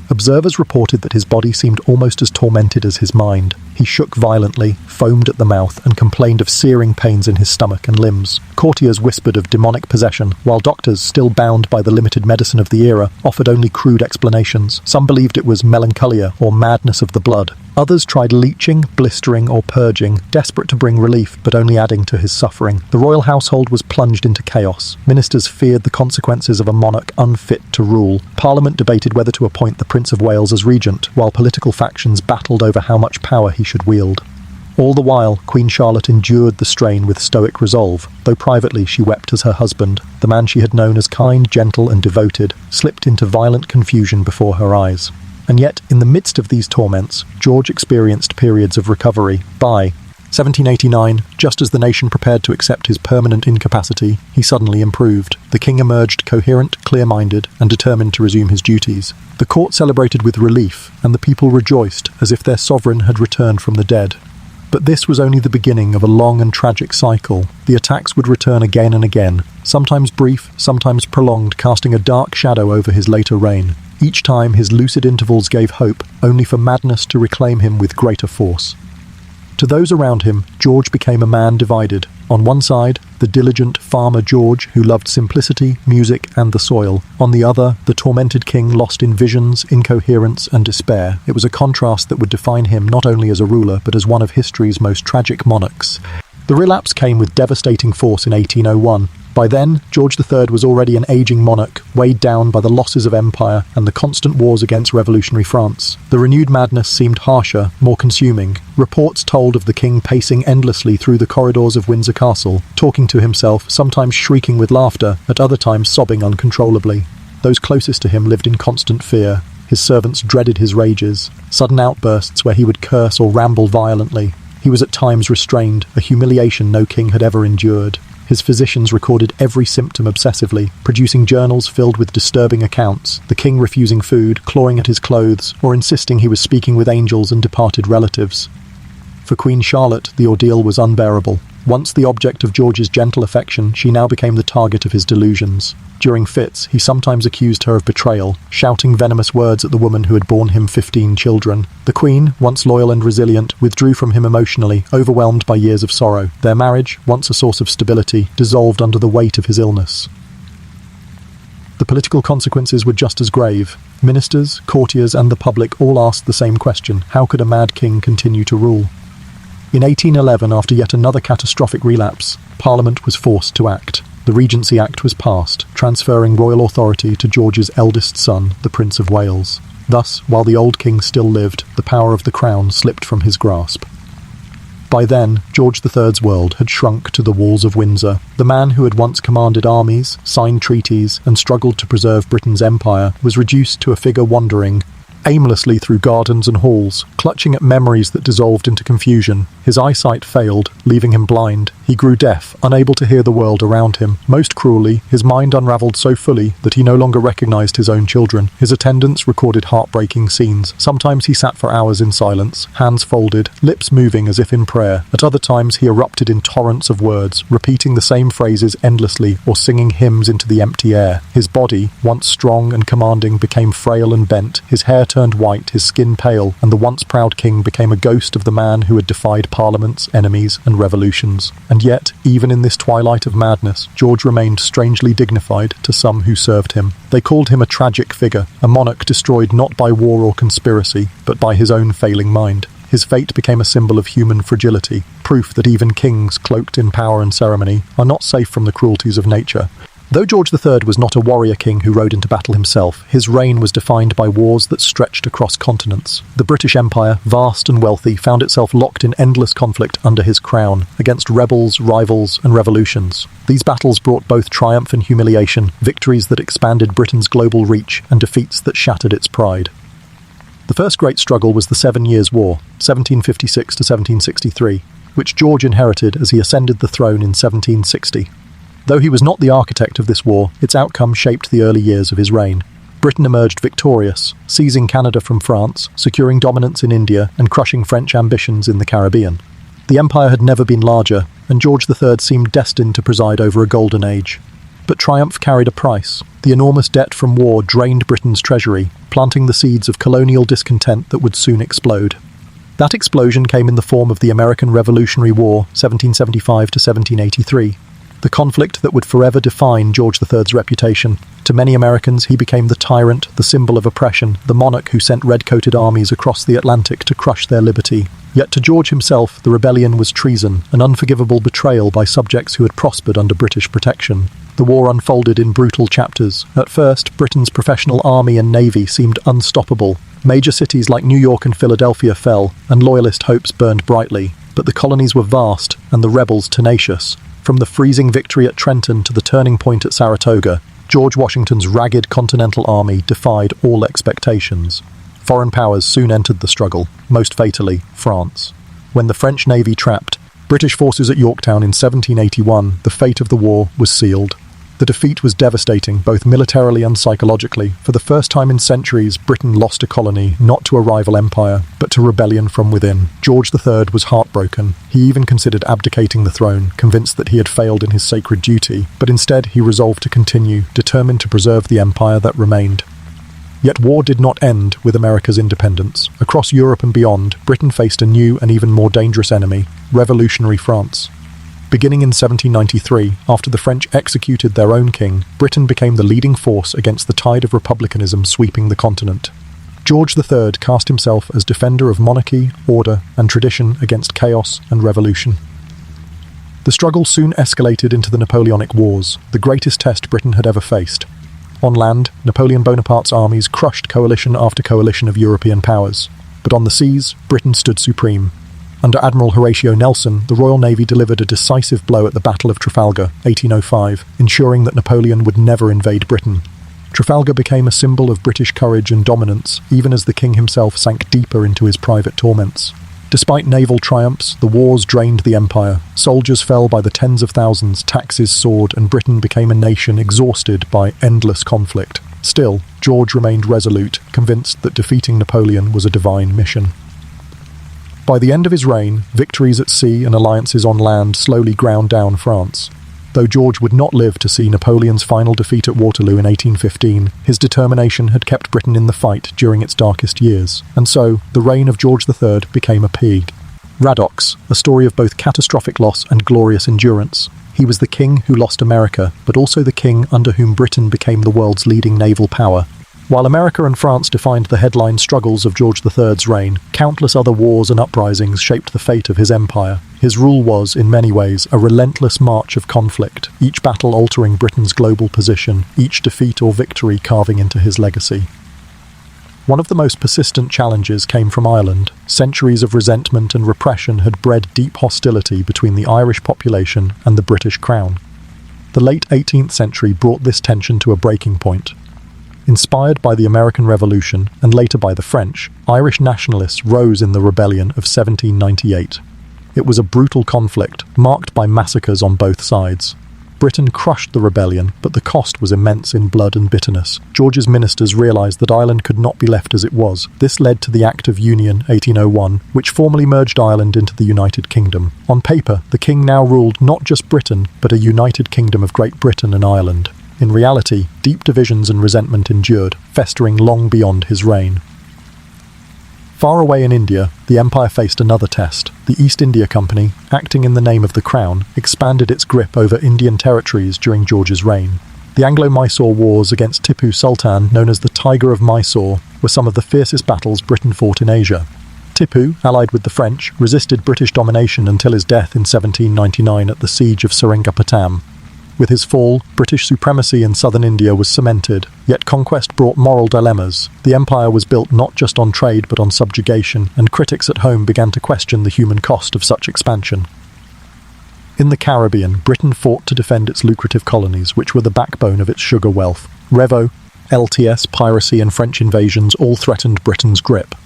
Observers reported that his body seemed almost as tormented as his mind. He shook violently, foamed at the mouth, and complained of searing pains in his stomach and limbs. Courtiers whispered of demonic possession, while doctors, still bound by the limited medicine of the era, offered only crude explanations. Some believed it was melancholia or madness of the blood. Others tried leeching, blistering, or purging, desperate to bring relief, but only adding to his suffering. The royal household was plunged into chaos. Ministers feared the consequences of a monarch unfit to rule. Parliament debated whether to appoint the Prince of Wales as regent, while political factions battled over how much power he should wield. All the while, Queen Charlotte endured the strain with stoic resolve, though privately she wept as her husband, the man she had known as kind, gentle, and devoted, slipped into violent confusion before her eyes. And yet, in the midst of these torments, George experienced periods of recovery. By 1789, just as the nation prepared to accept his permanent incapacity, he suddenly improved. The king emerged coherent, clear-minded, and determined to resume his duties. The court celebrated with relief, and the people rejoiced as if their sovereign had returned from the dead. But this was only the beginning of a long and tragic cycle. The attacks would return again and again, sometimes brief, sometimes prolonged, casting a dark shadow over his later reign. Each time his lucid intervals gave hope, only for madness to reclaim him with greater force. To those around him, George became a man divided. On one side, the diligent farmer George, who loved simplicity, music, and the soil. On the other, the tormented king lost in visions, incoherence, and despair. It was a contrast that would define him not only as a ruler, but as one of history's most tragic monarchs. The relapse came with devastating force in 1801. By then, George III was already an aging monarch, weighed down by the losses of empire and the constant wars against revolutionary France. The renewed madness seemed harsher, more consuming. Reports told of the king pacing endlessly through the corridors of Windsor Castle, talking to himself, sometimes shrieking with laughter, at other times sobbing uncontrollably. Those closest to him lived in constant fear. His servants dreaded his rages, sudden outbursts where he would curse or ramble violently. He was at times restrained, a humiliation no king had ever endured. His physicians recorded every symptom obsessively, producing journals filled with disturbing accounts, the king refusing food, clawing at his clothes, or insisting he was speaking with angels and departed relatives. For Queen Charlotte, the ordeal was unbearable. Once the object of George's gentle affection, she now became the target of his delusions. During fits, he sometimes accused her of betrayal, shouting venomous words at the woman who had borne him 15 children. The Queen, once loyal and resilient, withdrew from him emotionally, overwhelmed by years of sorrow. Their marriage, once a source of stability, dissolved under the weight of his illness. The political consequences were just as grave. Ministers, courtiers, and the public all asked the same question: how could a mad king continue to rule? In 1811, after yet another catastrophic relapse, Parliament was forced to act. The Regency Act was passed, transferring royal authority to George's eldest son, the Prince of Wales. Thus, while the old king still lived, the power of the crown slipped from his grasp. By then, George III's world had shrunk to the walls of Windsor. The man who had once commanded armies, signed treaties, and struggled to preserve Britain's empire was reduced to a figure wandering aimlessly through gardens and halls, clutching at memories that dissolved into confusion. His eyesight failed, leaving him blind. He grew deaf, unable to hear the world around him. Most cruelly, his mind unraveled so fully that he no longer recognized his own children. His attendants recorded heartbreaking scenes. Sometimes he sat for hours in silence, hands folded, lips moving as if in prayer. At other times he erupted in torrents of words, repeating the same phrases endlessly or singing hymns into the empty air. His body, once strong and commanding, became frail and bent. His hair turned white, his skin pale, and the once proud king became a ghost of the man who had defied parliaments, enemies, and revolutions. And yet, even in this twilight of madness, George remained strangely dignified to some who served him. They called him a tragic figure, a monarch destroyed not by war or conspiracy, but by his own failing mind. His fate became a symbol of human fragility, proof that even kings, cloaked in power and ceremony, are not safe from the cruelties of nature. Though George III was not a warrior king who rode into battle himself, his reign was defined by wars that stretched across continents. The British Empire, vast and wealthy, found itself locked in endless conflict under his crown, against rebels, rivals, and revolutions. These battles brought both triumph and humiliation, victories that expanded Britain's global reach, and defeats that shattered its pride. The first great struggle was the 7 Years' War, 1756 to 1763, which George inherited as he ascended the throne in 1760. Though he was not the architect of this war, its outcome shaped the early years of his reign. Britain emerged victorious, seizing Canada from France, securing dominance in India, and crushing French ambitions in the Caribbean. The empire had never been larger, and George III seemed destined to preside over a golden age. But triumph carried a price. The enormous debt from war drained Britain's treasury, planting the seeds of colonial discontent that would soon explode. That explosion came in the form of the American Revolutionary War, 1775 to 1783. The conflict that would forever define George III's reputation. To many Americans, he became the tyrant, the symbol of oppression, the monarch who sent red-coated armies across the Atlantic to crush their liberty. Yet to George himself, the rebellion was treason, an unforgivable betrayal by subjects who had prospered under British protection. The war unfolded in brutal chapters. At first, Britain's professional army and navy seemed unstoppable. Major cities like New York and Philadelphia fell, and loyalist hopes burned brightly. But the colonies were vast, and the rebels tenacious. From the freezing victory at Trenton to the turning point at Saratoga, George Washington's ragged Continental Army defied all expectations. Foreign powers soon entered the struggle, most fatally, France. When the French navy trapped British forces at Yorktown in 1781, the fate of the war was sealed. The defeat was devastating, both militarily and psychologically. For the first time in centuries, Britain lost a colony, not to a rival empire, but to rebellion from within. George III was heartbroken. He even considered abdicating the throne, convinced that he had failed in his sacred duty, but instead he resolved to continue, determined to preserve the empire that remained. Yet war did not end with America's independence. Across Europe and beyond, Britain faced a new and even more dangerous enemy, revolutionary France. Beginning in 1793, after the French executed their own king, Britain became the leading force against the tide of republicanism sweeping the continent. George III cast himself as defender of monarchy, order, and tradition against chaos and revolution. The struggle soon escalated into the Napoleonic Wars, the greatest test Britain had ever faced. On land, Napoleon Bonaparte's armies crushed coalition after coalition of European powers. But on the seas, Britain stood supreme. Under Admiral Horatio Nelson, the Royal Navy delivered a decisive blow at the Battle of Trafalgar, 1805, ensuring that Napoleon would never invade Britain. Trafalgar became a symbol of British courage and dominance, even as the king himself sank deeper into his private torments. Despite naval triumphs, the wars drained the empire. Soldiers fell by the tens of thousands, taxes soared, and Britain became a nation exhausted by endless conflict. Still, George remained resolute, convinced that defeating Napoleon was a divine mission. By the end of his reign, victories at sea and alliances on land slowly ground down France. Though George would not live to see Napoleon's final defeat at Waterloo in 1815, his determination had kept Britain in the fight during its darkest years, and so the reign of George III became a peak. Radox, a story of both catastrophic loss and glorious endurance. He was the king who lost America, but also the king under whom Britain became the world's leading naval power. While America and France defined the headline struggles of George III's reign, countless other wars and uprisings shaped the fate of his empire. His rule was, in many ways, a relentless march of conflict, each battle altering Britain's global position, each defeat or victory carving into his legacy. One of the most persistent challenges came from Ireland. Centuries of resentment and repression had bred deep hostility between the Irish population and the British crown. The late 18th century brought this tension to a breaking point. Inspired by the American Revolution, and later by the French, Irish nationalists rose in the rebellion of 1798. It was a brutal conflict, marked by massacres on both sides. Britain crushed the rebellion, but the cost was immense in blood and bitterness. George's ministers realised that Ireland could not be left as it was. This led to the Act of Union, 1801, which formally merged Ireland into the United Kingdom. On paper, the king now ruled not just Britain, but a united kingdom of Great Britain and Ireland. In reality, deep divisions and resentment endured, festering long beyond his reign. Far away in India, the empire faced another test. The East India Company, acting in the name of the crown, expanded its grip over Indian territories during George's reign. The Anglo-Mysore Wars against Tipu Sultan, known as the Tiger of Mysore, were some of the fiercest battles Britain fought in Asia. Tipu, allied with the French, resisted British domination until his death in 1799 at the siege of Seringapatam. With his fall, British supremacy in southern India was cemented, yet conquest brought moral dilemmas. The empire was built not just on trade but on subjugation, and critics at home began to question the human cost of such expansion. In the Caribbean, Britain fought to defend its lucrative colonies, which were the backbone of its sugar wealth. Revo, LTS, piracy and French invasions all threatened Britain's grip.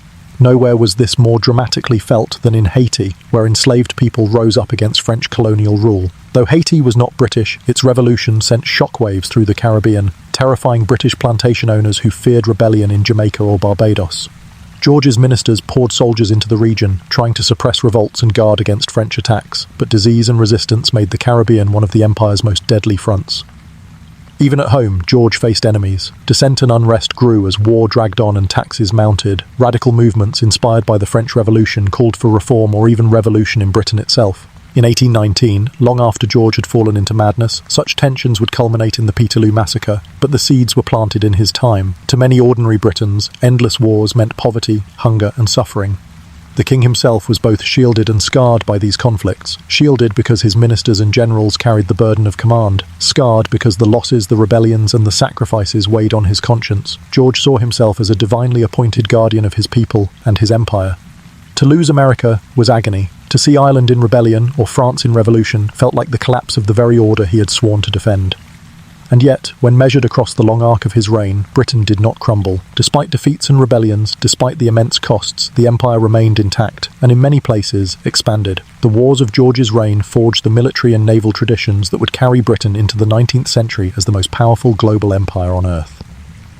Nowhere was this more dramatically felt than in Haiti, where enslaved people rose up against French colonial rule. Though Haiti was not British, its revolution sent shockwaves through the Caribbean, terrifying British plantation owners who feared rebellion in Jamaica or Barbados. George's ministers poured soldiers into the region, trying to suppress revolts and guard against French attacks, but disease and resistance made the Caribbean one of the empire's most deadly fronts. Even at home, George faced enemies. Dissent and unrest grew as war dragged on and taxes mounted. Radical movements inspired by the French Revolution called for reform or even revolution in Britain itself. In 1819, long after George had fallen into madness, such tensions would culminate in the Peterloo Massacre, but the seeds were planted in his time. To many ordinary Britons, endless wars meant poverty, hunger and suffering. The king himself was both shielded and scarred by these conflicts. Shielded because his ministers and generals carried the burden of command. Scarred because the losses, the rebellions and the sacrifices weighed on his conscience. George saw himself as a divinely appointed guardian of his people and his empire. To lose America was agony. To see Ireland in rebellion or France in revolution felt like the collapse of the very order he had sworn to defend. And yet, when measured across the long arc of his reign, Britain did not crumble. Despite defeats and rebellions, despite the immense costs, the empire remained intact, and in many places, expanded. The wars of George's reign forged the military and naval traditions that would carry Britain into the 19th century as the most powerful global empire on earth.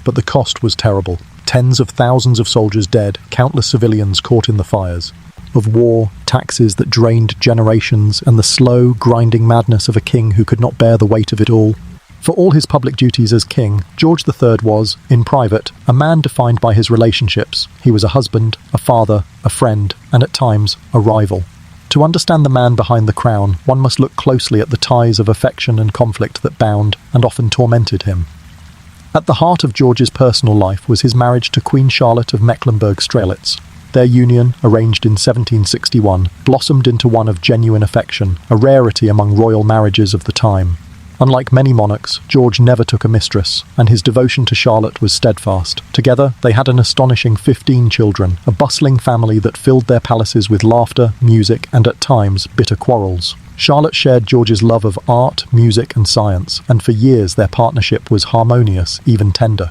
But the cost was terrible. Tens of thousands of soldiers dead, countless civilians caught in the fires. Of war, taxes that drained generations, and the slow, grinding madness of a king who could not bear the weight of it all. For all his public duties as king, George III was, in private, a man defined by his relationships. He was a husband, a father, a friend, and at times, a rival. To understand the man behind the crown, one must look closely at the ties of affection and conflict that bound and often tormented him. At the heart of George's personal life was his marriage to Queen Charlotte of Mecklenburg-Strelitz. Their union, arranged in 1761, blossomed into one of genuine affection, a rarity among royal marriages of the time. Unlike many monarchs, George never took a mistress, and his devotion to Charlotte was steadfast. Together, they had an astonishing 15 children, a bustling family that filled their palaces with laughter, music, and at times, bitter quarrels. Charlotte shared George's love of art, music, and science, and for years their partnership was harmonious, even tender.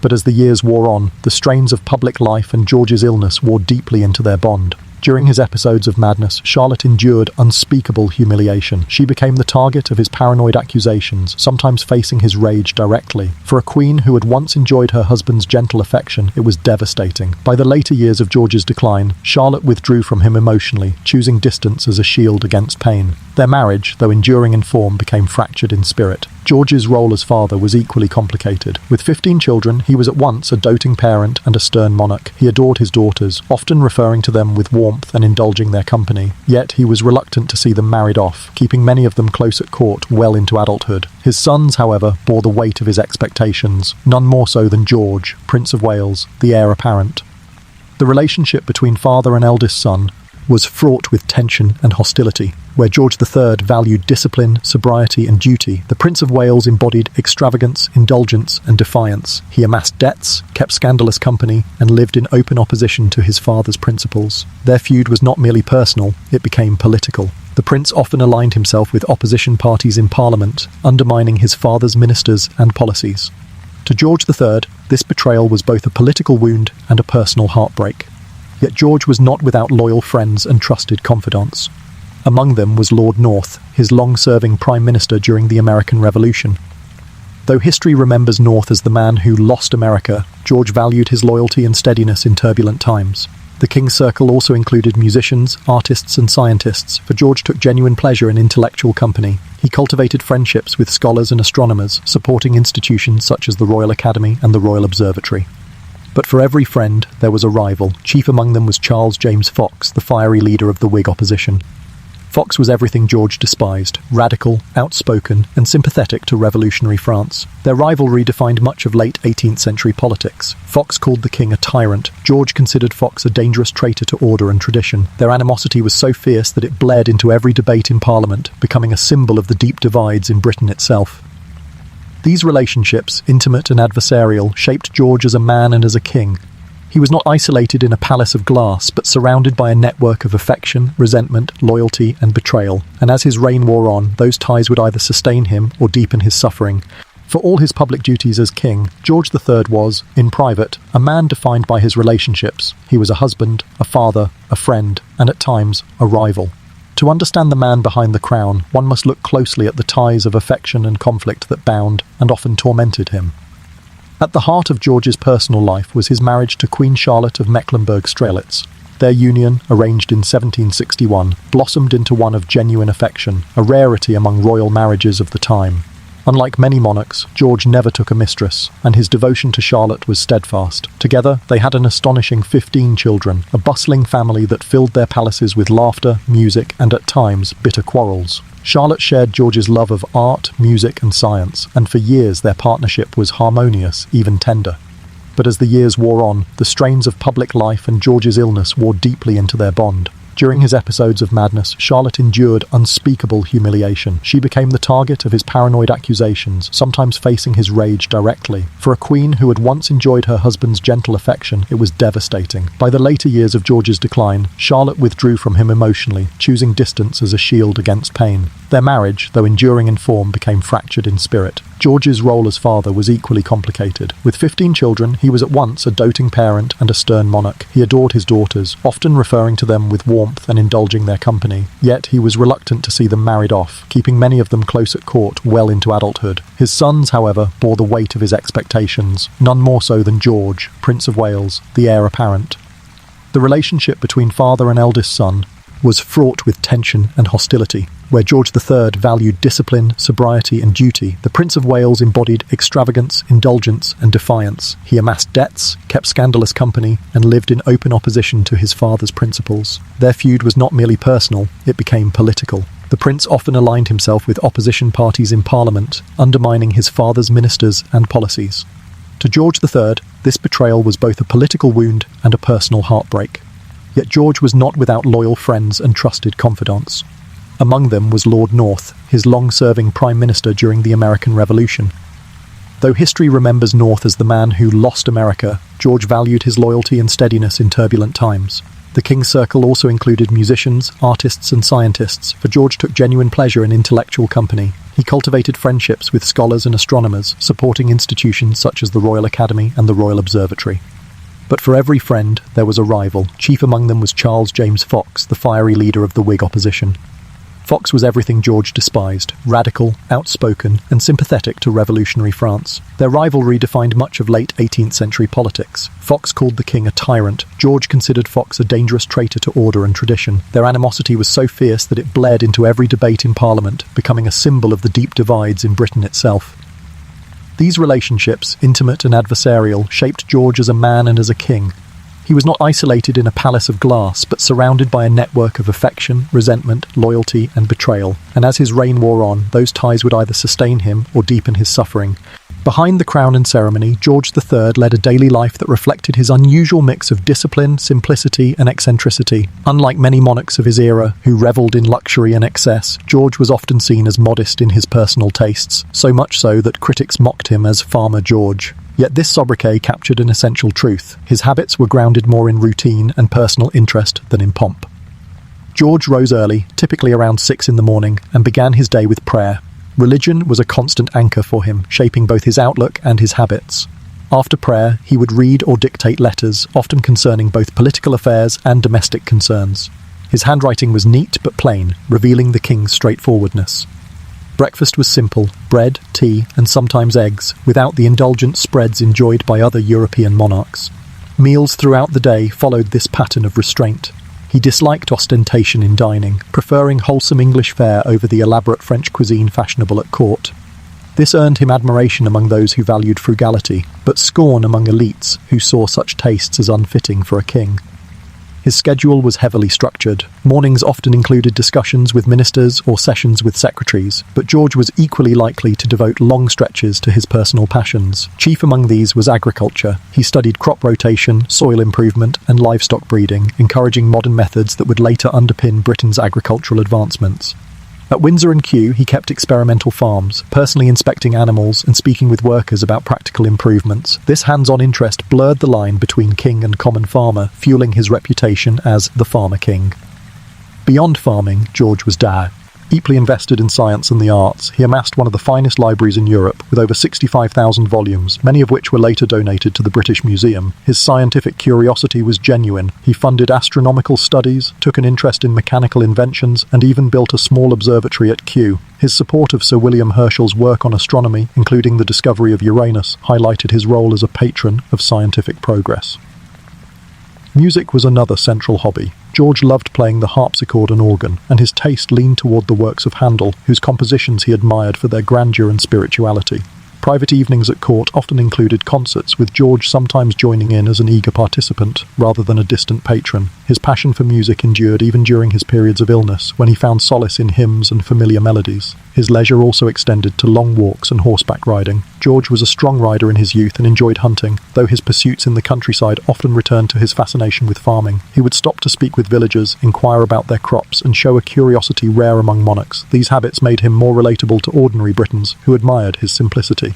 But as the years wore on, the strains of public life and George's illness wore deeply into their bond. During his episodes of madness, Charlotte endured unspeakable humiliation. She became the target of his paranoid accusations, sometimes facing his rage directly. For a queen who had once enjoyed her husband's gentle affection, it was devastating. By the later years of George's decline, Charlotte withdrew from him emotionally, choosing distance as a shield against pain. Their marriage, though enduring in form, became fractured in spirit. George's role as father was equally complicated. With 15 children, he was at once a doting parent and a stern monarch. He adored his daughters, often referring to them with warmth and indulging their company. Yet he was reluctant to see them married off, keeping many of them close at court well into adulthood. His sons, however, bore the weight of his expectations, none more so than George, Prince of Wales, the heir apparent. The relationship between father and eldest son was fraught with tension and hostility. Where George III valued discipline, sobriety and duty, the Prince of Wales embodied extravagance, indulgence and defiance. He amassed debts, kept scandalous company, and lived in open opposition to his father's principles. Their feud was not merely personal, it became political. The prince often aligned himself with opposition parties in Parliament, undermining his father's ministers and policies. To George III, this betrayal was both a political wound and a personal heartbreak. Yet George was not without loyal friends and trusted confidants. Among them was Lord North, his long-serving Prime Minister during the American Revolution. Though history remembers North as the man who lost America, George valued his loyalty and steadiness in turbulent times. The King's Circle also included musicians, artists and scientists, for George took genuine pleasure in intellectual company. He cultivated friendships with scholars and astronomers, supporting institutions such as the Royal Academy and the Royal Observatory. But for every friend, there was a rival. Chief among them was Charles James Fox, the fiery leader of the Whig opposition. Fox was everything George despised: radical, outspoken, and sympathetic to revolutionary France. Their rivalry defined much of late 18th century politics. Fox called the king a tyrant. George considered Fox a dangerous traitor to order and tradition. Their animosity was so fierce that it bled into every debate in Parliament, becoming a symbol of the deep divides in Britain itself. These relationships, intimate and adversarial, shaped George as a man and as a king. He was not isolated in a palace of glass, but surrounded by a network of affection, resentment, loyalty, and betrayal. And as his reign wore on, those ties would either sustain him or deepen his suffering. For all his public duties as king, George III was, in private, a man defined by his relationships. He was a husband, a father, a friend, and at times, a rival. To understand the man behind the crown, one must look closely at the ties of affection and conflict that bound and often tormented him. At the heart of George's personal life was his marriage to Queen Charlotte of Mecklenburg-Strelitz. Their union, arranged in 1761, blossomed into one of genuine affection, a rarity among royal marriages of the time. Unlike many monarchs, George never took a mistress, and his devotion to Charlotte was steadfast. Together, they had an astonishing 15 children, a bustling family that filled their palaces with laughter, music, and at times, bitter quarrels. Charlotte shared George's love of art, music, and science, and for years their partnership was harmonious, even tender. But as the years wore on, the strains of public life and George's illness wore deeply into their bond. During his episodes of madness, Charlotte endured unspeakable humiliation. She became the target of his paranoid accusations, sometimes facing his rage directly. For a queen who had once enjoyed her husband's gentle affection, it was devastating. By the later years of George's decline, Charlotte withdrew from him emotionally, choosing distance as a shield against pain. Their marriage, though enduring in form, became fractured in spirit. George's role as father was equally complicated. With 15 children, he was at once a doting parent and a stern monarch. He adored his daughters, often referring to them with warmth and indulging their company. Yet he was reluctant to see them married off, keeping many of them close at court well into adulthood. His sons, however, bore the weight of his expectations, none more so than George, Prince of Wales, the heir apparent. The relationship between father and eldest son was fraught with tension and hostility. Where George III valued discipline, sobriety, and duty, the Prince of Wales embodied extravagance, indulgence, and defiance. He amassed debts, kept scandalous company, and lived in open opposition to his father's principles. Their feud was not merely personal, it became political. The prince often aligned himself with opposition parties in Parliament, undermining his father's ministers and policies. To George III, this betrayal was both a political wound and a personal heartbreak. Yet George was not without loyal friends and trusted confidants. Among them was Lord North, his long-serving Prime Minister during the American Revolution. Though history remembers North as the man who lost America, George valued his loyalty and steadiness in turbulent times. The King's Circle also included musicians, artists, and scientists, for George took genuine pleasure in intellectual company. He cultivated friendships with scholars and astronomers, supporting institutions such as the Royal Academy and the Royal Observatory. But for every friend, there was a rival. Chief among them was Charles James Fox, the fiery leader of the Whig opposition. Fox was everything George despised: radical, outspoken, and sympathetic to revolutionary France. Their rivalry defined much of late 18th century politics. Fox called the king a tyrant. George considered Fox a dangerous traitor to order and tradition. Their animosity was so fierce that it bled into every debate in Parliament, becoming a symbol of the deep divides in Britain itself. These relationships, intimate and adversarial, shaped George as a man and as a king. He was not isolated in a palace of glass, but surrounded by a network of affection, resentment, loyalty, and betrayal. And as his reign wore on, those ties would either sustain him or deepen his suffering. Behind the crown and ceremony, George III led a daily life that reflected his unusual mix of discipline, simplicity, and eccentricity. Unlike many monarchs of his era, who revelled in luxury and excess, George was often seen as modest in his personal tastes, so much so that critics mocked him as Farmer George. Yet this sobriquet captured an essential truth. His habits were grounded more in routine and personal interest than in pomp. George rose early, typically around 6 in the morning, and began his day with prayer. Religion was a constant anchor for him, shaping both his outlook and his habits. After prayer, he would read or dictate letters, often concerning both political affairs and domestic concerns. His handwriting was neat but plain, revealing the king's straightforwardness. Breakfast was simple: bread, tea, and sometimes eggs, without the indulgent spreads enjoyed by other European monarchs. Meals throughout the day followed this pattern of restraint. He disliked ostentation in dining, preferring wholesome English fare over the elaborate French cuisine fashionable at court. This earned him admiration among those who valued frugality, but scorn among elites who saw such tastes as unfitting for a king. His schedule was heavily structured. Mornings often included discussions with ministers or sessions with secretaries, but George was equally likely to devote long stretches to his personal passions. Chief among these was agriculture. He studied crop rotation, soil improvement, and livestock breeding, encouraging modern methods that would later underpin Britain's agricultural advancements. At Windsor and Kew, he kept experimental farms, personally inspecting animals and speaking with workers about practical improvements. This hands-on interest blurred the line between king and common farmer, fueling his reputation as the farmer king. Beyond farming, George was deeply invested in science and the arts. He amassed one of the finest libraries in Europe, with over 65,000 volumes, many of which were later donated to the British Museum. His scientific curiosity was genuine. He funded astronomical studies, took an interest in mechanical inventions, and even built a small observatory at Kew. His support of Sir William Herschel's work on astronomy, including the discovery of Uranus, highlighted his role as a patron of scientific progress. Music was another central hobby. George loved playing the harpsichord and organ, and his taste leaned toward the works of Handel, whose compositions he admired for their grandeur and spirituality. Private evenings at court often included concerts, with George sometimes joining in as an eager participant, rather than a distant patron. His passion for music endured even during his periods of illness, when he found solace in hymns and familiar melodies. His leisure also extended to long walks and horseback riding. George was a strong rider in his youth and enjoyed hunting, though his pursuits in the countryside often returned to his fascination with farming. He would stop to speak with villagers, inquire about their crops, and show a curiosity rare among monarchs. These habits made him more relatable to ordinary Britons, who admired his simplicity.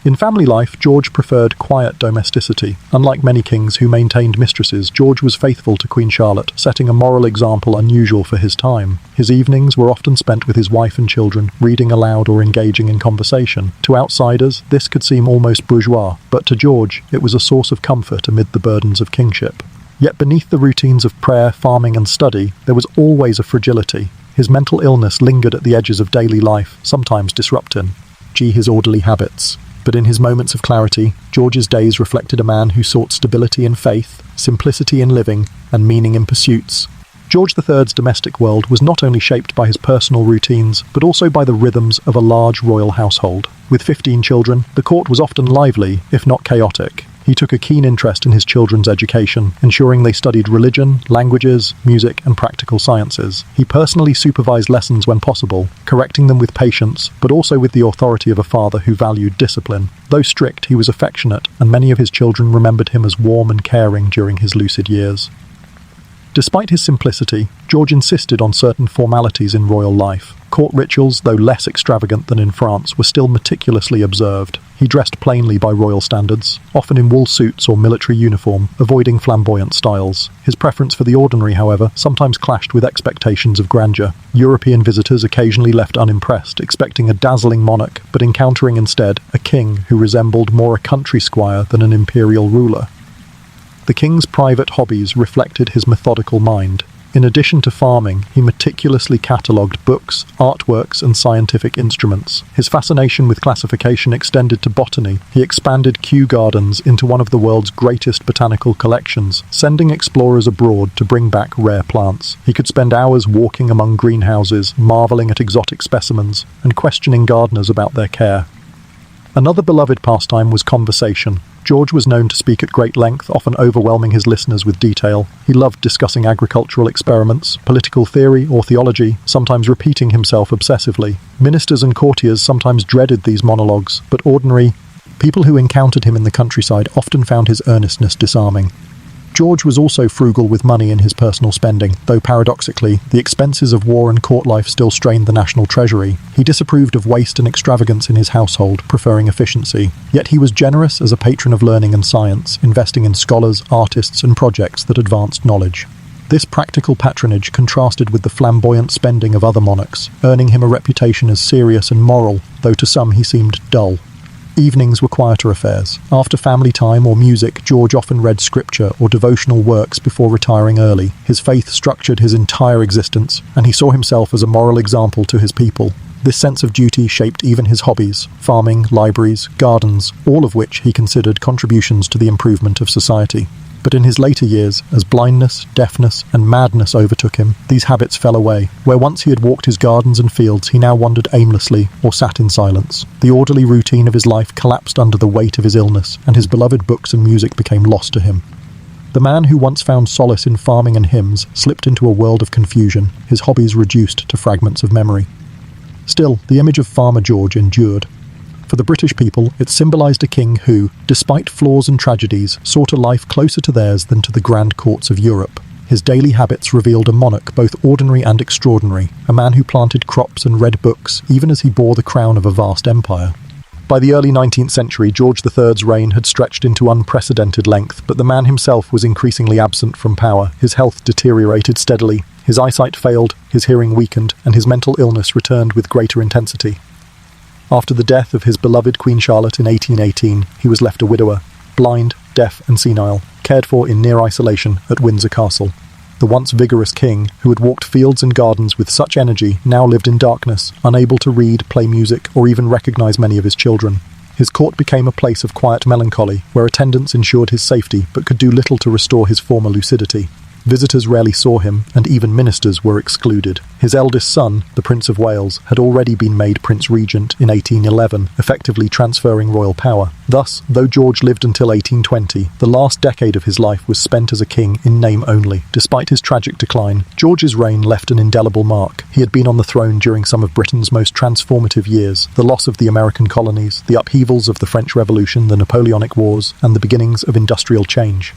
In family life, George preferred quiet domesticity. Unlike many kings who maintained mistresses, George was faithful to Queen Charlotte, setting a moral example unusual for his time. His evenings were often spent with his wife and children, reading aloud or engaging in conversation. To outsiders, this could seem almost bourgeois, but to George, it was a source of comfort amid the burdens of kingship. Yet beneath the routines of prayer, farming, and study, there was always a fragility. His mental illness lingered at the edges of daily life, sometimes disrupting his orderly habits. But in his moments of clarity, George's days reflected a man who sought stability in faith, simplicity in living, and meaning in pursuits. George III's domestic world was not only shaped by his personal routines, but also by the rhythms of a large royal household. With 15 children, the court was often lively, if not chaotic. He took a keen interest in his children's education, ensuring they studied religion, languages, music, and practical sciences. He personally supervised lessons when possible, correcting them with patience, but also with the authority of a father who valued discipline. Though strict, he was affectionate, and many of his children remembered him as warm and caring during his lucid years. Despite his simplicity, George insisted on certain formalities in royal life. Court rituals, though less extravagant than in France, were still meticulously observed. He dressed plainly by royal standards, often in wool suits or military uniform, avoiding flamboyant styles. His preference for the ordinary, however, sometimes clashed with expectations of grandeur. European visitors occasionally left unimpressed, expecting a dazzling monarch, but encountering instead a king who resembled more a country squire than an imperial ruler. The king's private hobbies reflected his methodical mind. In addition to farming, he meticulously catalogued books, artworks, and scientific instruments. His fascination with classification extended to botany. He expanded Kew Gardens into one of the world's greatest botanical collections, sending explorers abroad to bring back rare plants. He could spend hours walking among greenhouses, marveling at exotic specimens, and questioning gardeners about their care. Another beloved pastime was conversation. George was known to speak at great length, often overwhelming his listeners with detail. He loved discussing agricultural experiments, political theory, or theology, sometimes repeating himself obsessively. Ministers and courtiers sometimes dreaded these monologues, but ordinary people who encountered him in the countryside often found his earnestness disarming. George was also frugal with money in his personal spending, though paradoxically, the expenses of war and court life still strained the national treasury. He disapproved of waste and extravagance in his household, preferring efficiency. Yet he was generous as a patron of learning and science, investing in scholars, artists, and projects that advanced knowledge. This practical patronage contrasted with the flamboyant spending of other monarchs, earning him a reputation as serious and moral, though to some he seemed dull. Evenings were quieter affairs. After family time or music, George often read scripture or devotional works before retiring early. His faith structured his entire existence, and he saw himself as a moral example to his people. This sense of duty shaped even his hobbies: farming, libraries, gardens, all of which he considered contributions to the improvement of society. But in his later years, as blindness, deafness, and madness overtook him, these habits fell away. Where once he had walked his gardens and fields, he now wandered aimlessly or sat in silence. The orderly routine of his life collapsed under the weight of his illness, and his beloved books and music became lost to him. The man who once found solace in farming and hymns slipped into a world of confusion, his hobbies reduced to fragments of memory. Still, the image of Farmer George endured. For the British people, it symbolised a king who, despite flaws and tragedies, sought a life closer to theirs than to the grand courts of Europe. His daily habits revealed a monarch both ordinary and extraordinary, a man who planted crops and read books even as he bore the crown of a vast empire. By the early 19th century, George III's reign had stretched into unprecedented length, but the man himself was increasingly absent from power. His health deteriorated steadily, his eyesight failed, his hearing weakened, and his mental illness returned with greater intensity. After the death of his beloved Queen Charlotte in 1818, he was left a widower, blind, deaf and senile, cared for in near isolation at Windsor Castle. The once vigorous king, who had walked fields and gardens with such energy, now lived in darkness, unable to read, play music, or even recognise many of his children. His court became a place of quiet melancholy, where attendants ensured his safety but could do little to restore his former lucidity. Visitors rarely saw him, and even ministers were excluded. His eldest son, the Prince of Wales, had already been made Prince Regent in 1811, effectively transferring royal power. Thus, though George lived until 1820, the last decade of his life was spent as a king in name only. Despite his tragic decline, George's reign left an indelible mark. He had been on the throne during some of Britain's most transformative years: the loss of the American colonies, the upheavals of the French Revolution, the Napoleonic Wars, and the beginnings of industrial change.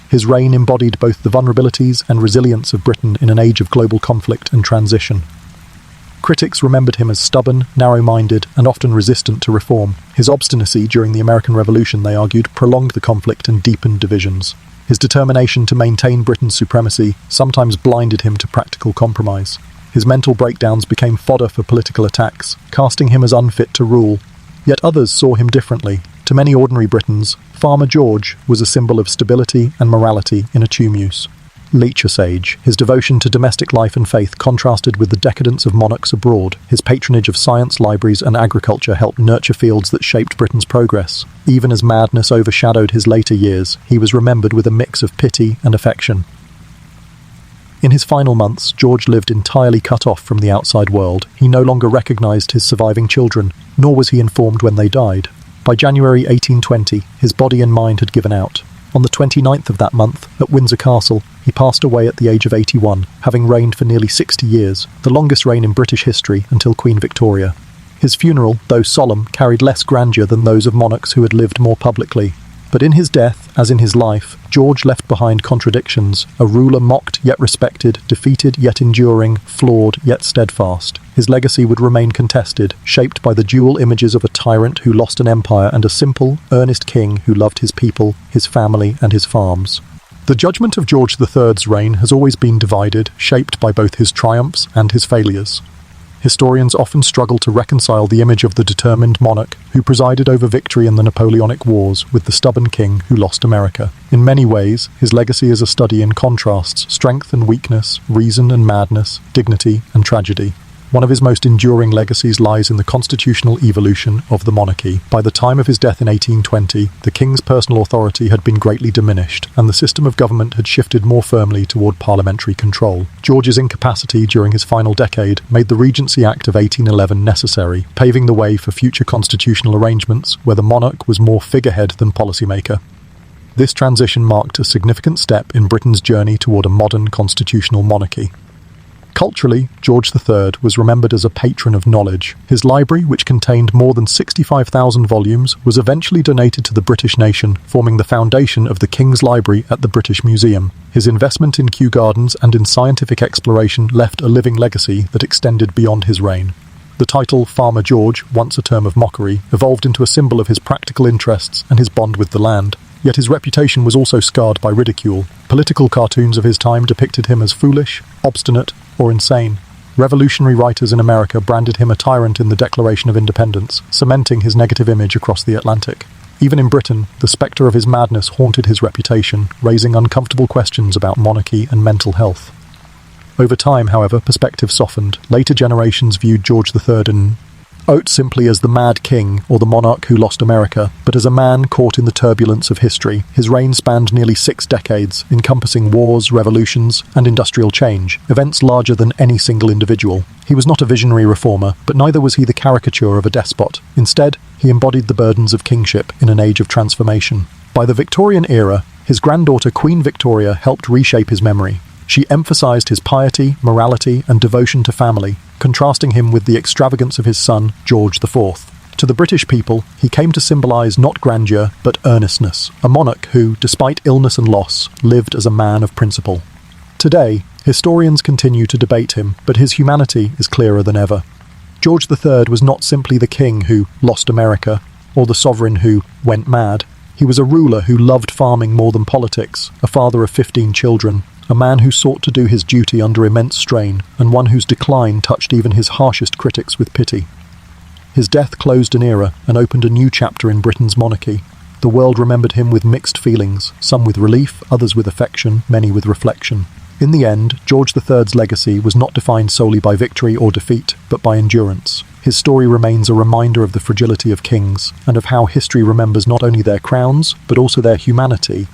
His reign embodied both the vulnerabilities and resilience of Britain in an age of global conflict and transition. Critics remembered him as stubborn, narrow-minded, and often resistant to reform. His obstinacy during the American Revolution, they argued, prolonged the conflict and deepened divisions. His determination to maintain Britain's supremacy sometimes blinded him to practical compromise. His mental breakdowns became fodder for political attacks, casting him as unfit to rule. Yet others saw him differently. To many ordinary Britons, Farmer George was a symbol of stability and morality in a tumulus. Lecher's age, his devotion to domestic life and faith contrasted with the decadence of monarchs abroad. His patronage of science, libraries and agriculture helped nurture fields that shaped Britain's progress. Even as madness overshadowed his later years, he was remembered with a mix of pity and affection. In his final months, George lived entirely cut off from the outside world. He no longer recognised his surviving children, nor was he informed when they died. By January 1820, his body and mind had given out. On the 29th of that month, at Windsor Castle, he passed away at the age of 81, having reigned for nearly 60 years, the longest reign in British history until Queen Victoria. His funeral, though solemn, carried less grandeur than those of monarchs who had lived more publicly. But in his death, as in his life, George left behind contradictions, a ruler mocked yet respected, defeated yet enduring, flawed yet steadfast. His legacy would remain contested, shaped by the dual images of a tyrant who lost an empire and a simple, earnest king who loved his people, his family and his farms. The judgment of George III's reign has always been divided, shaped by both his triumphs and his failures. Historians often struggle to reconcile the image of the determined monarch who presided over victory in the Napoleonic Wars with the stubborn king who lost America. In many ways, his legacy is a study in contrasts, strength and weakness, reason and madness, dignity and tragedy. One of his most enduring legacies lies in the constitutional evolution of the monarchy. By the time of his death in 1820, the king's personal authority had been greatly diminished, and the system of government had shifted more firmly toward parliamentary control. George's incapacity during his final decade made the Regency Act of 1811 necessary, paving the way for future constitutional arrangements where the monarch was more figurehead than policymaker. This transition marked a significant step in Britain's journey toward a modern constitutional monarchy. Culturally, George III was remembered as a patron of knowledge. His library, which contained more than 65,000 volumes, was eventually donated to the British nation, forming the foundation of the King's Library at the British Museum. His investment in Kew Gardens and in scientific exploration left a living legacy that extended beyond his reign. The title Farmer George, once a term of mockery, evolved into a symbol of his practical interests and his bond with the land. Yet his reputation was also scarred by ridicule. Political cartoons of his time depicted him as foolish, obstinate, or insane. Revolutionary writers in America branded him a tyrant in the Declaration of Independence, cementing his negative image across the Atlantic. Even in Britain, the spectre of his madness haunted his reputation, raising uncomfortable questions about monarchy and mental health. Over time, however, perspective softened. Later generations viewed George III not simply as the mad king or the monarch who lost America, but as a man caught in the turbulence of history. His reign spanned nearly 6 decades, encompassing wars, revolutions, and industrial change, events larger than any single individual. He was not a visionary reformer, but neither was he the caricature of a despot. Instead, he embodied the burdens of kingship in an age of transformation. By the Victorian era, His granddaughter Queen Victoria helped reshape his memory. She emphasized his piety, morality, and devotion to family, contrasting him with the extravagance of his son, George IV. To the British people, he came to symbolize not grandeur, but earnestness, a monarch who, despite illness and loss, lived as a man of principle. Today, historians continue to debate him, but his humanity is clearer than ever. George III was not simply the king who lost America, or the sovereign who went mad. He was a ruler who loved farming more than politics, a father of 15 children, a man who sought to do his duty under immense strain, and one whose decline touched even his harshest critics with pity. His death closed an era and opened a new chapter in Britain's monarchy. The world remembered him with mixed feelings, some with relief, others with affection, many with reflection. In the end, George III's legacy was not defined solely by victory or defeat, but by endurance. His story remains a reminder of the fragility of kings, and of how history remembers not only their crowns, but also their humanity,